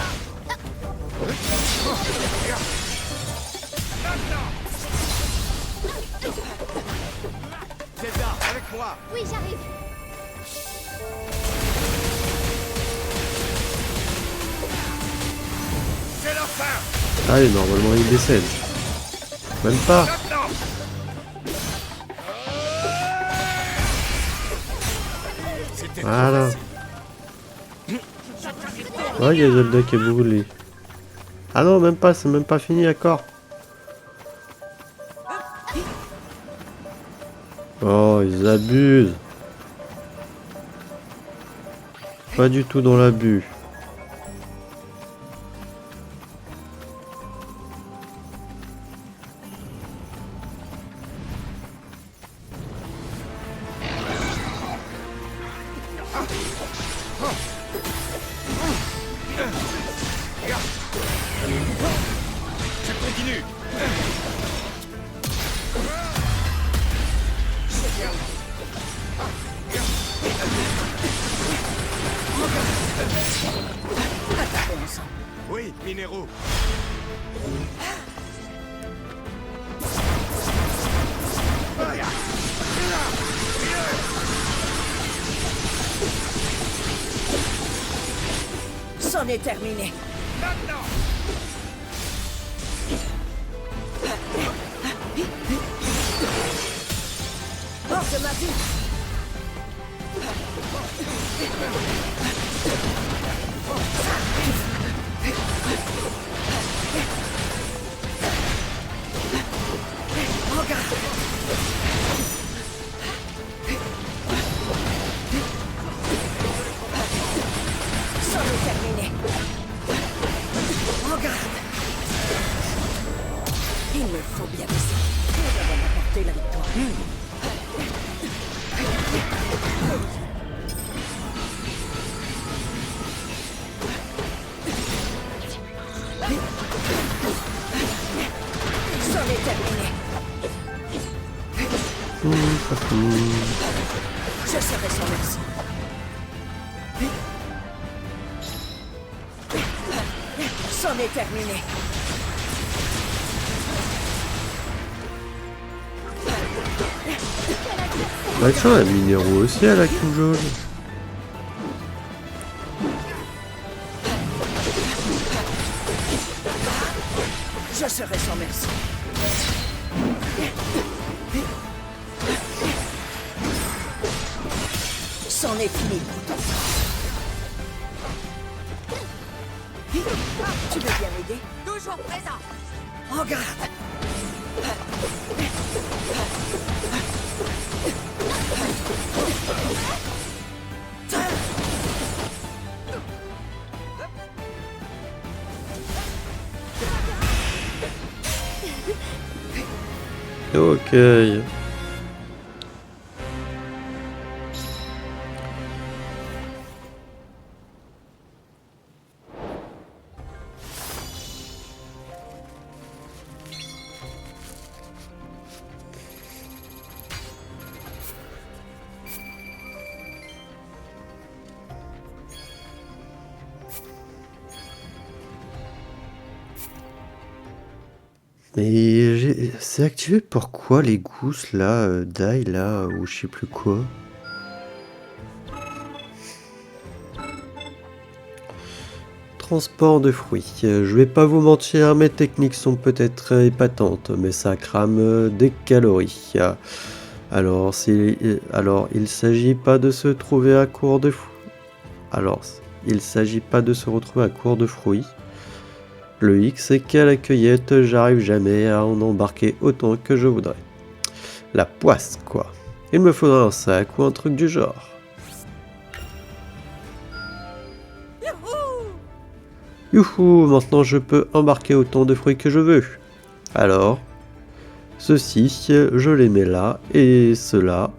Zelda, avec moi. Oui, j'arrive. C'est la fin. Allez, normalement il décède. Même pas. Maintenant. C'était Voilà. Ouais, il y a Zelda qui est brûlé. Ah non, même pas, c'est même pas fini, d'accord. Oh, ils abusent. Pas du tout dans l'abus. Je continue. Oui, minéraux. C'en est terminé. Maintenant. Hors de ma vue. En garde. C'en est terminé. En garde. Il me faut bien essayer. Nous avons apporté la victoire. C'en est terminé. Je serai sans merci. C'en est terminé. Bah tiens, un minéraux aussi à la queue jaune. Je serai sans merci. C'en est fini pour toi. Tu veux bien m'aider? Toujours présent. En garde. Ok. Mais c'est activé pourquoi les gousses là, d'ail là, ou je sais plus quoi. Transport de fruits. Je vais pas vous mentir, mes techniques sont peut-être épatantes, mais ça crame des calories. Alors, il s'agit pas de se trouver à court de il s'agit pas de se retrouver à court de fruits. Le X, c'est qu'à la cueillette, j'arrive jamais à en embarquer autant que je voudrais. La poisse, quoi. Il me faudra un sac ou un truc du genre. Youhou, maintenant je peux embarquer autant de fruits que je veux. Alors, ceci, je les mets là et cela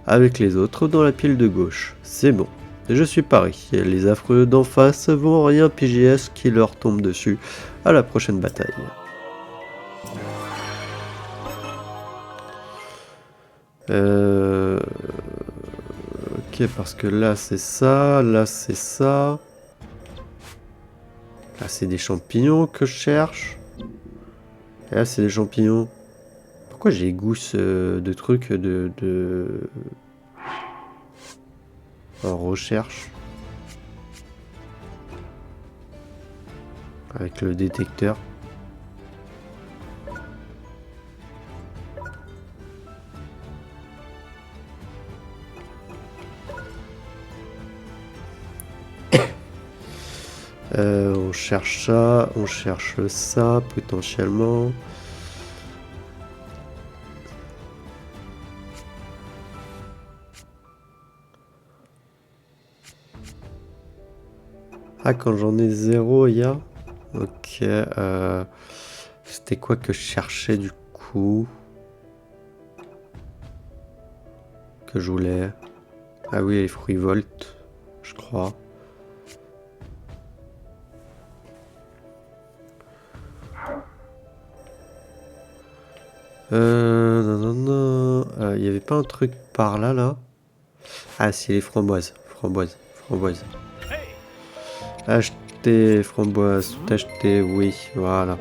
avec les autres dans la pile de gauche. C'est bon. Je suis pari, les affreux d'en face vont rien piger à ce qui leur tombe dessus à la prochaine bataille. Ok, parce que là c'est ça, là c'est ça. Là c'est des champignons que je cherche. Et là c'est des champignons. Pourquoi j'ai gousse de trucs en recherche avec le détecteur. On cherche ça, on cherche ça potentiellement. Ah, quand j'en ai 0, il y a... Ok, c'était quoi que je cherchais du coup? Que je voulais... Ah oui, les fruits Volt, je crois. Non. Il y avait pas un truc par là, là? Ah si, les framboises. Framboises. Acheter framboises, tout acheter, oui, voilà.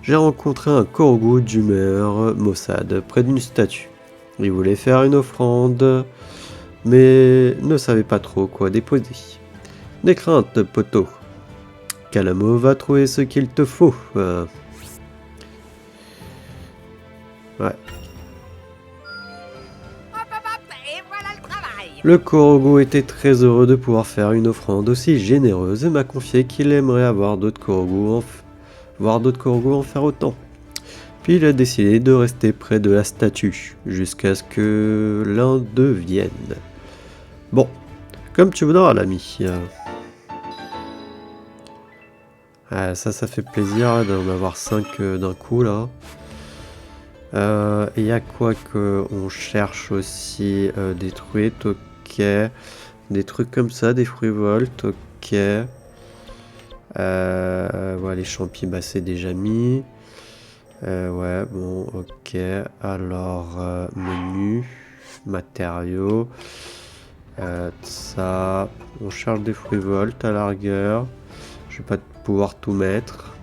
J'ai rencontré un Corgo d'humeur maussade près d'une statue. Il voulait faire une offrande, mais ne savait pas trop quoi déposer. Des craintes, poteau. Calamo va trouver ce qu'il te faut. Ouais. Et voilà le travail. Le Corgo était très heureux de pouvoir faire une offrande aussi généreuse et m'a confié qu'il aimerait avoir d'autres Corgos en faire autant. Puis il a décidé de rester près de la statue jusqu'à ce que l'un d'eux vienne. Bon, comme tu voudras l'ami. Ça fait plaisir d'en avoir 5 d'un coup là. Il y a quoi que on cherche aussi des truites, ok. Des trucs comme ça, des fruits Volt, ok. Ouais, les champis, bah c'est déjà mis. Ouais, bon, ok. Alors, menu, matériaux. Ça, on cherche des fruits Volt à la rigueur. Je vais pas pouvoir tout mettre.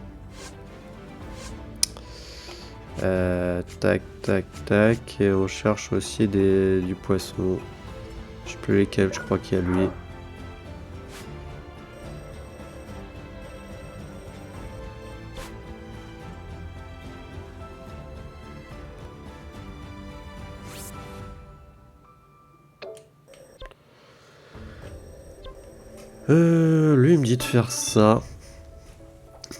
Tac, et on cherche aussi du poisson. Je sais plus lesquels, je crois qu'il y a lui. Lui il me dit de faire ça.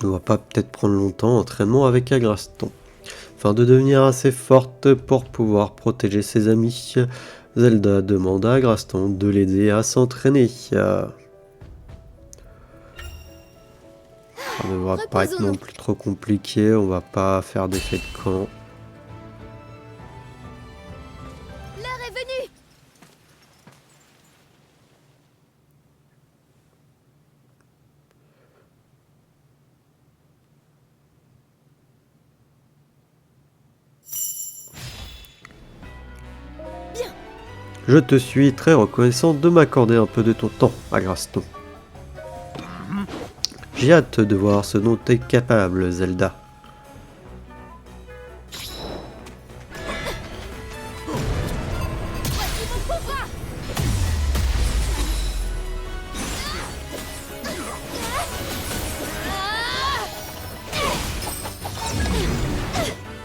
On va pas peut-être prendre longtemps. Entraînement avec Agraston. Afin de devenir assez forte pour pouvoir protéger ses amis, Zelda demande à Agraston de l'aider à s'entraîner. Ça ne devra pas être non plus trop compliqué. On va pas faire d'effet de camp. L'heure est venue. Je te suis très reconnaissant de m'accorder un peu de ton temps, Agraston. J'ai hâte de voir ce dont t'es capable, Zelda.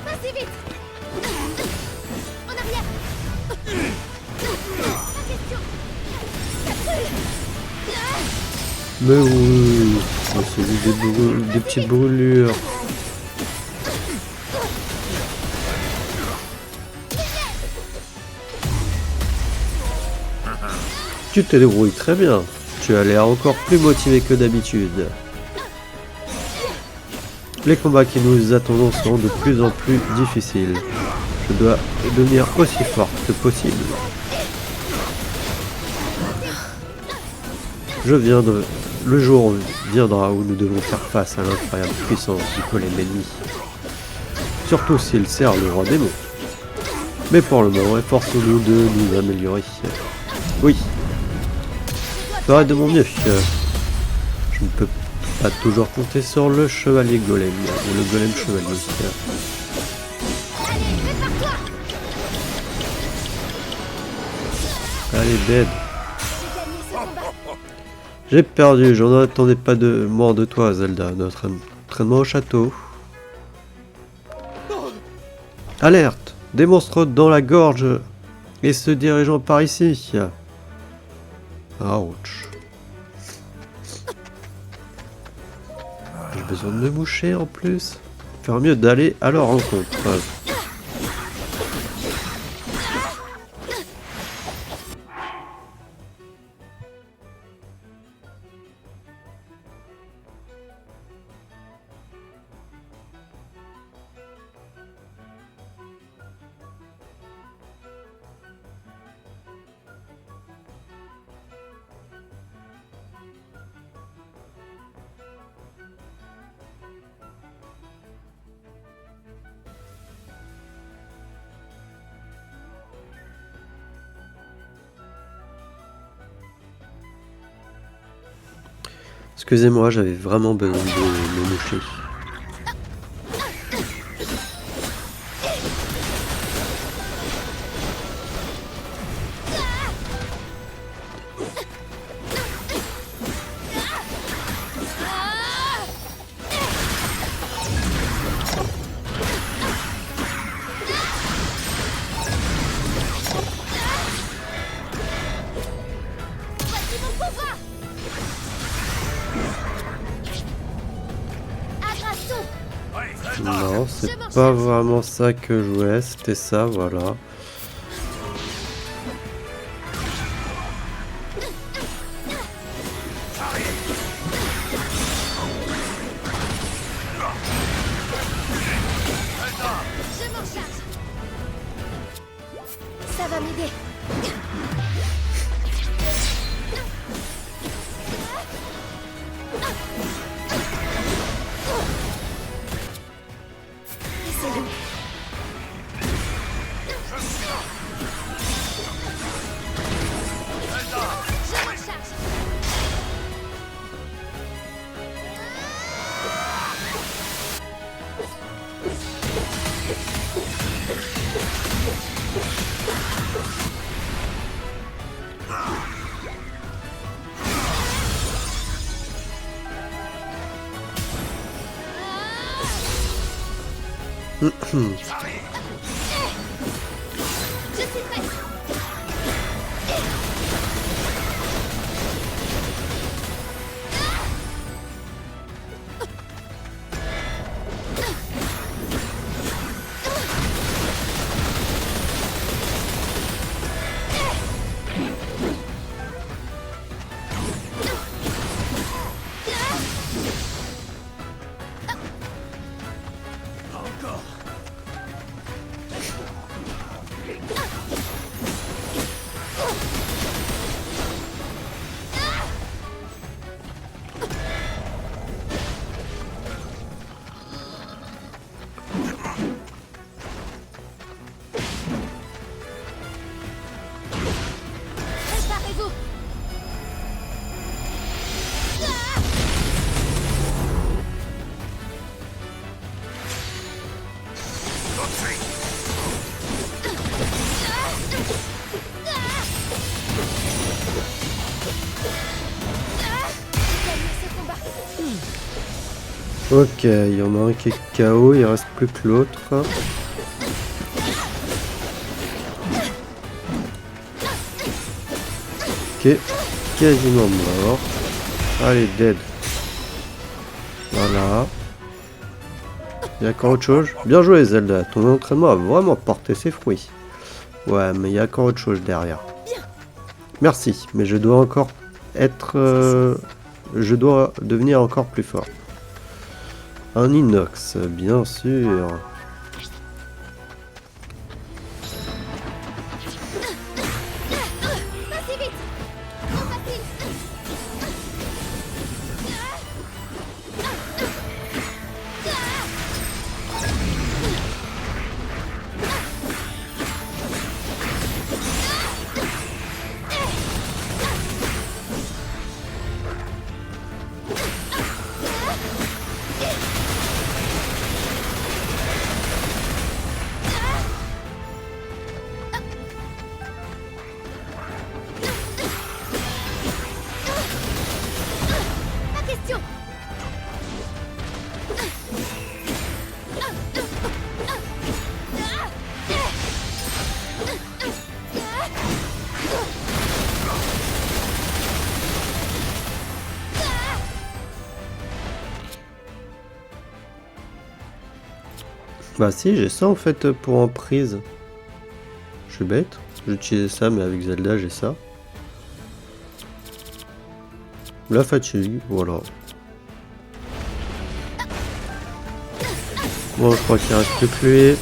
Vas-y vite. En arrière. Pas question. Mais oui, oh, c'est juste des petites brûlures. Tu te débrouilles très bien. Tu as l'air encore plus motivé que d'habitude. Les combats qui nous attendent seront de plus en plus difficiles. Je dois devenir aussi fort que possible. Le jour viendra où nous devons faire face à l'incroyable puissance du golem ennemi. Surtout s'il sert le roi démon. Mais pour le moment, efforçons-nous de nous améliorer. Oui. Je ferai de mon mieux. Je ne peux pas toujours compter sur le chevalier golem, ou le golem chevalier. Allez, dead. J'ai perdu, j'en attendais pas de moins de toi, Zelda. Notre entraînement au château. Alerte! Des monstres dans la gorge et se dirigeant par ici. Ouch. J'ai besoin de me moucher en plus. Faire mieux d'aller à leur rencontre. Excusez-moi, j'avais vraiment besoin de me moucher. Non, c'est pas vraiment ça que je voulais, c'était ça, voilà. Ça va m'aider. Préparez-vous. Ok, il y en a un qui est KO, il reste plus que l'autre. Ok, quasiment mort. Allez, dead. Voilà. Il y a encore autre chose. Bien joué Zelda, ton entraînement a vraiment porté ses fruits. Ouais, mais il y a encore autre chose derrière. Merci, mais je dois encore être... je dois devenir encore plus fort. Un inox, bien sûr. Bah si, j'ai ça en fait pour emprise. Je suis bête. J'utilisais ça, mais avec Zelda, j'ai ça. La fatigue, voilà. Bon, je crois qu'il reste plus que lui.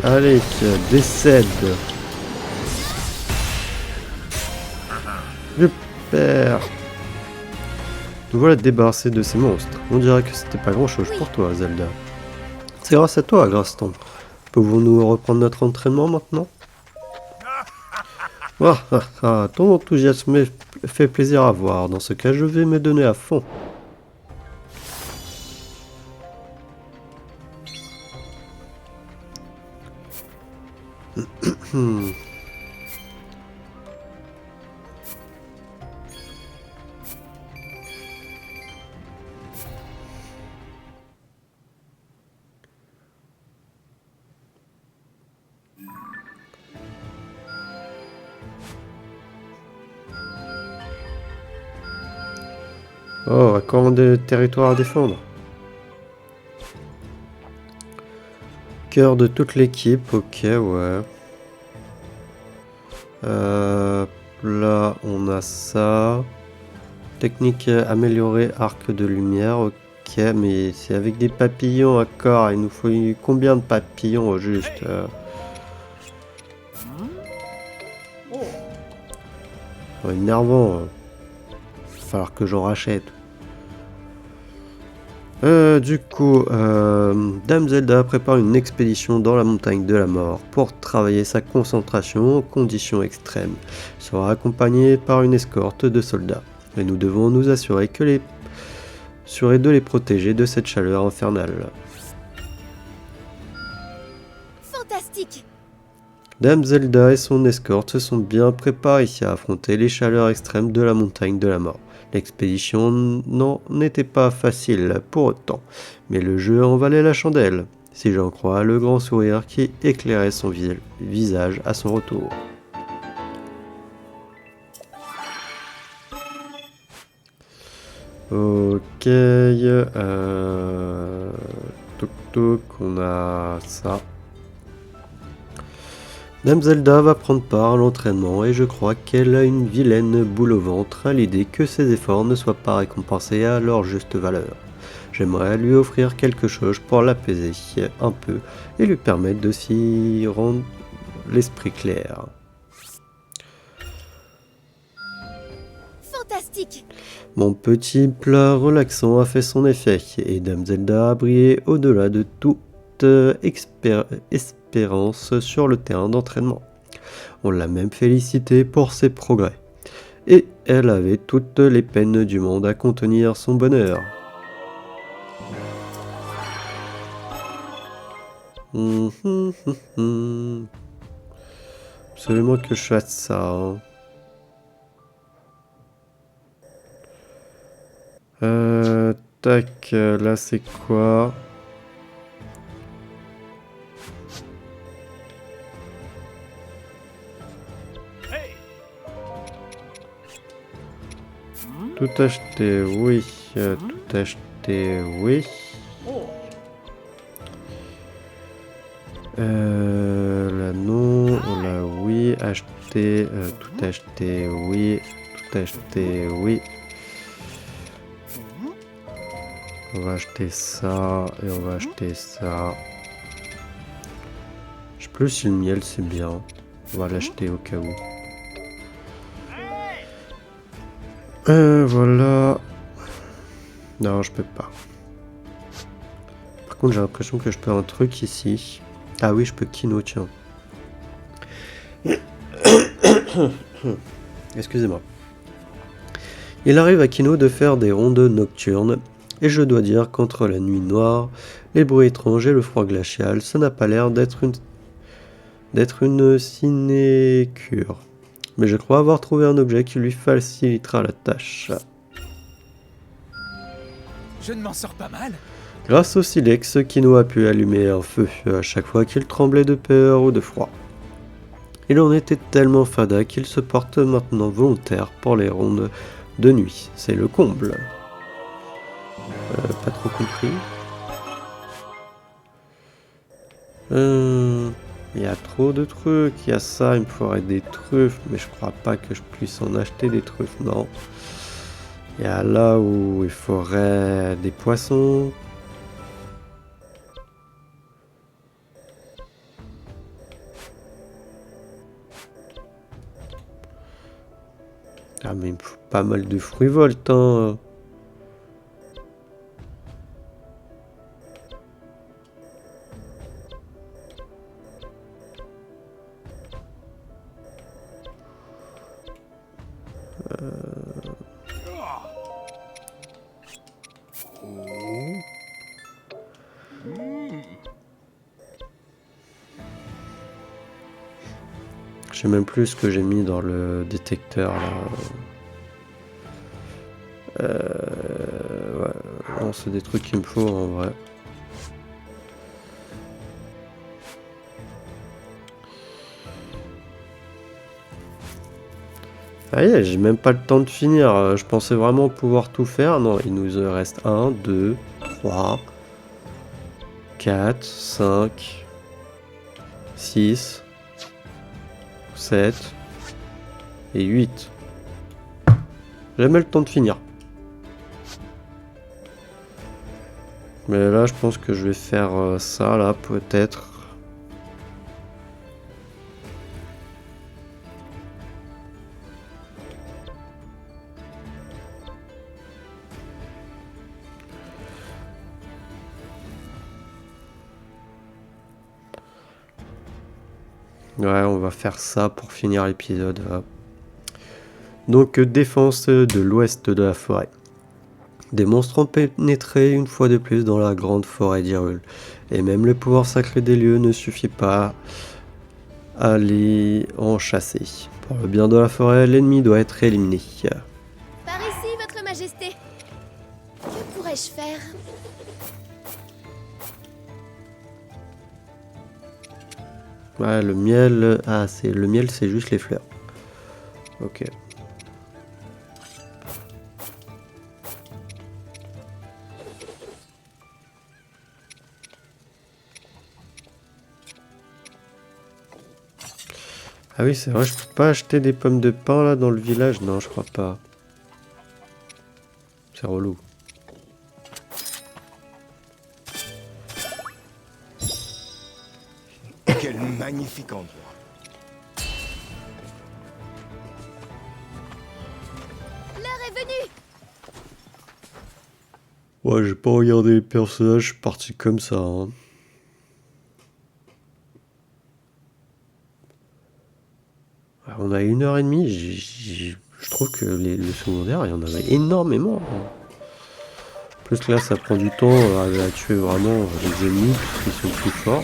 Allez, décède. Super. Nous voilà débarrassés de ces monstres. On dirait que c'était pas grand chose pour toi, Zelda. C'est grâce à toi, Graston. Pouvons-nous reprendre notre entraînement maintenant? Ton enthousiasme fait plaisir à voir. Dans ce cas, je vais me donner à fond. Oh, encore des territoires à défendre. Cœur de toute l'équipe, ok, ouais. Là, on a ça. Technique améliorée, arc de lumière, ok, mais c'est avec des papillons, d'accord. Il nous faut combien de papillons au juste énervant. Il va falloir que j'en rachète. Du coup, Dame Zelda prépare une expédition dans la montagne de la mort pour travailler sa concentration en conditions extrêmes. Elle sera accompagnée par une escorte de soldats. Et nous devons nous assurer de les protéger de cette chaleur infernale. Fantastique. Dame Zelda et son escorte se sont bien préparés à affronter les chaleurs extrêmes de la montagne de la mort. L'expédition n'en était pas facile pour autant, mais le jeu en valait la chandelle, si j'en crois le grand sourire qui éclairait son visage à son retour. Ok, toc toc, on a ça. Dame Zelda va prendre part à l'entraînement et je crois qu'elle a une vilaine boule au ventre à l'idée que ses efforts ne soient pas récompensés à leur juste valeur. J'aimerais lui offrir quelque chose pour l'apaiser un peu et lui permettre de s'y rendre l'esprit clair. Fantastique! Mon petit plat relaxant a fait son effet et Dame Zelda a brillé au-delà de toute espérance sur le terrain d'entraînement. On l'a même félicité pour ses progrès. Et elle avait toutes les peines du monde à contenir son bonheur. Absolument que je fasse ça. Hein. Tac, là c'est quoi? Tout acheter, oui. Tout acheter, oui. Là non, là oui. Acheter, tout acheter, oui. Tout acheter, oui. On va acheter ça et on va acheter ça. Je sais plus si le miel c'est bien. On va l'acheter au cas où. Voilà. Non, je peux pas. Par contre, j'ai l'impression que je peux un truc ici. Ah oui, je peux Kino, tiens. Excusez-moi. Il arrive à Kino de faire des rondes nocturnes. Et je dois dire qu'entre la nuit noire, les bruits étranges et le froid glacial, ça n'a pas l'air d'être une sinécure. Mais je crois avoir trouvé un objet qui lui facilitera la tâche. Je ne m'en sors pas mal. Grâce au silex, Kino a pu allumer un feu à chaque fois qu'il tremblait de peur ou de froid. Il en était tellement fada qu'il se porte maintenant volontaire pour les rondes de nuit. C'est le comble. Pas trop compris. Il y a trop de trucs. Il y a ça, il me faudrait des truffes, mais je crois pas que je puisse en acheter des truffes, non. Il y a là où il faudrait des poissons. Ah mais il me faut pas mal de fruits volts, hein. Je sais même plus ce que j'ai mis dans le détecteur là. Ouais, non, c'est des trucs qu'il me faut en vrai. Ah yeah, j'ai même pas le temps de finir. Je pensais vraiment pouvoir tout faire. Non, il nous reste 1, 2, 3, 4, 5, 6, 7 et 8. J'ai jamais le temps de finir. Mais là, je pense que je vais faire ça, là, peut-être. Ouais, on va faire ça pour finir l'épisode. Donc, défense de l'ouest de la forêt. Des monstres ont pénétré une fois de plus dans la grande forêt d'Hyrule. Et même le pouvoir sacré des lieux ne suffit pas aller en chasser. Pour le bien de la forêt, l'ennemi doit être éliminé. Par ici, votre majesté. Que pourrais-je faire? Ouais, le miel... Ah, le miel, c'est juste les fleurs. Ok. Ah oui, c'est vrai, je peux pas acheter des pommes de pin là dans le village? Non, je crois pas. C'est relou. Quel magnifique endroit. L'heure est venue. Ouais, j'ai pas regardé les personnages, je suis parti comme ça. Hein. On a 1h30, je trouve que le secondaire, il y en avait énormément. Hein. Plus là, ça prend du temps à tuer vraiment les ennemis, qui sont plus forts.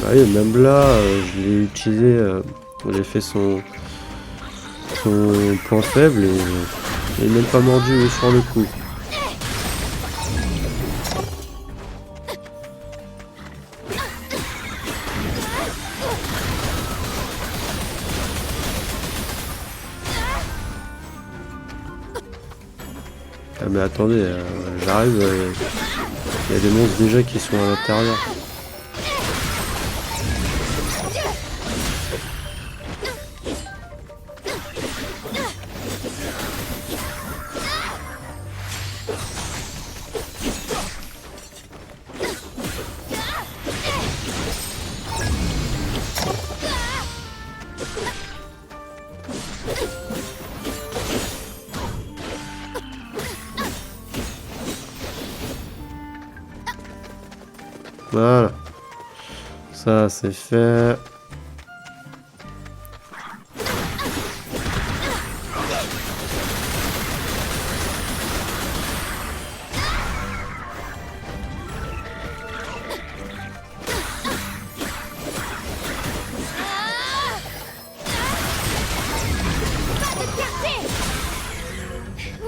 Ouais, même là, je l'ai utilisé, j'ai fait son point faible et il n'est même pas mordu sur le coup. Ah mais attendez, j'arrive, il y a des monstres déjà qui sont à l'intérieur. Voilà, ça c'est fait.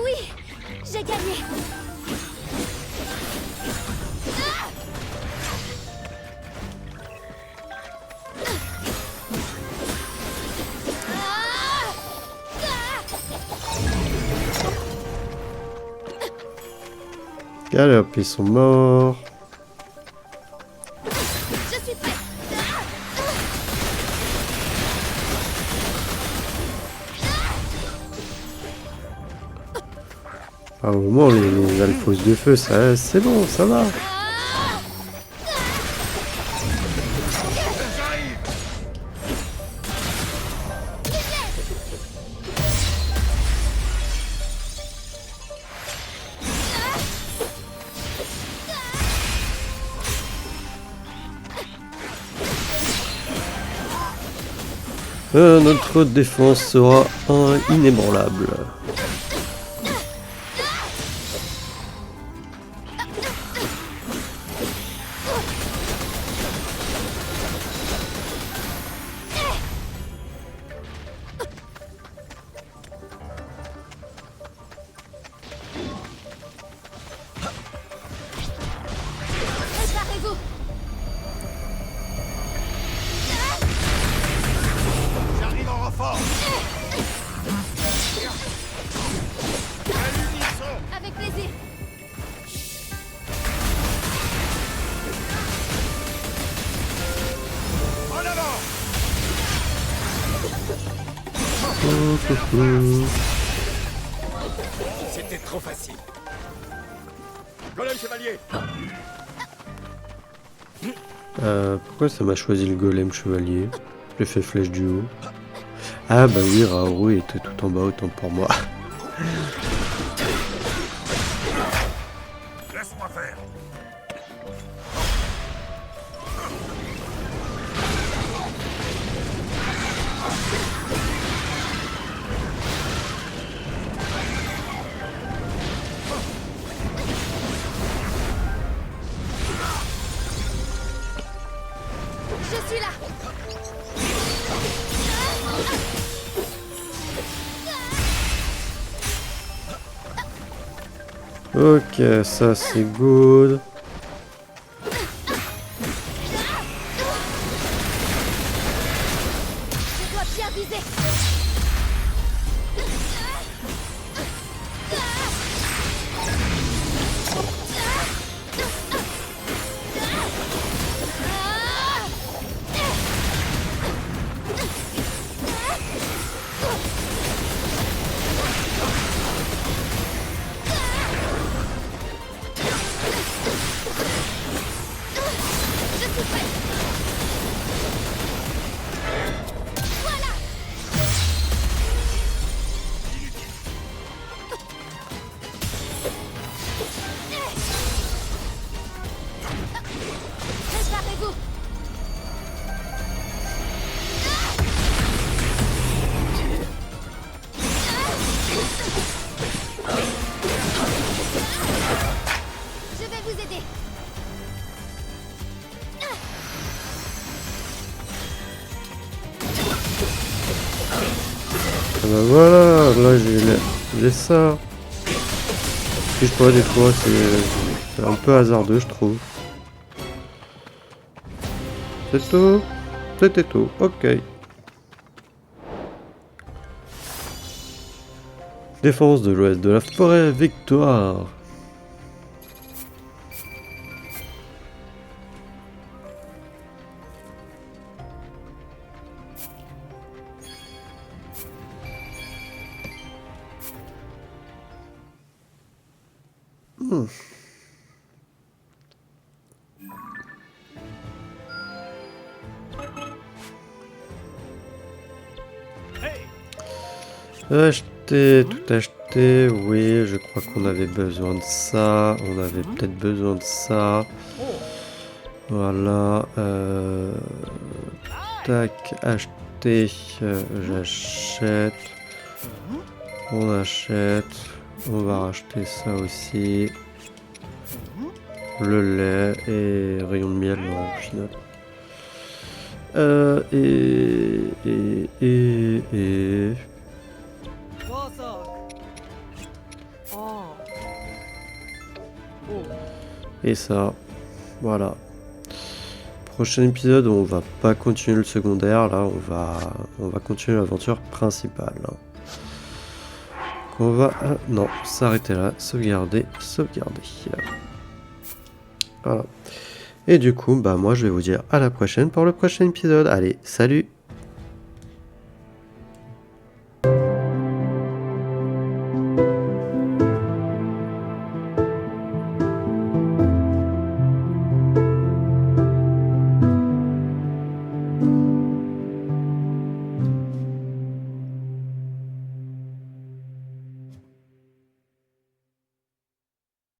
Oui, j'ai gagné. Allez hop, ils sont morts. Je suis prêt. Ah, au moins les alphos de feu, ça c'est bon, ça va. Notre défense sera inébranlable. Préparez-vous. J'arrive en renfort. À l'unisson. Avec plaisir. En avant. C'était trop facile. Golem chevalier. Pourquoi ça m'a choisi le golem chevalier? J'ai fait flèche du haut. Ah bah oui, Raoru était tout en bas, autant pour moi. Laisse-moi faire. Ok, ça c'est good. Je dois bien viser. Préparez-vous. Je vais vous aider. Ah bah voilà, là j'ai ça. Si je sais pas, des fois c'est un peu hasardeux je trouve. C'est tout. C'était tout, ok. Défense de l'ouest de la forêt, victoire. Acheter, tout acheter, oui, je crois qu'on avait besoin de ça, on avait peut-être besoin de ça. Voilà, tac, acheter, j'achète, on achète, on va racheter ça aussi. Le lait et rayon de miel, non, au final. Et... Et ça, voilà. Prochain épisode, on va pas continuer le secondaire, là, on va continuer l'aventure principale. Là. Donc on va, non, s'arrêter là, sauvegarder, sauvegarder. Voilà. Et du coup, bah moi je vais vous dire à la prochaine pour le prochain épisode. Allez, salut!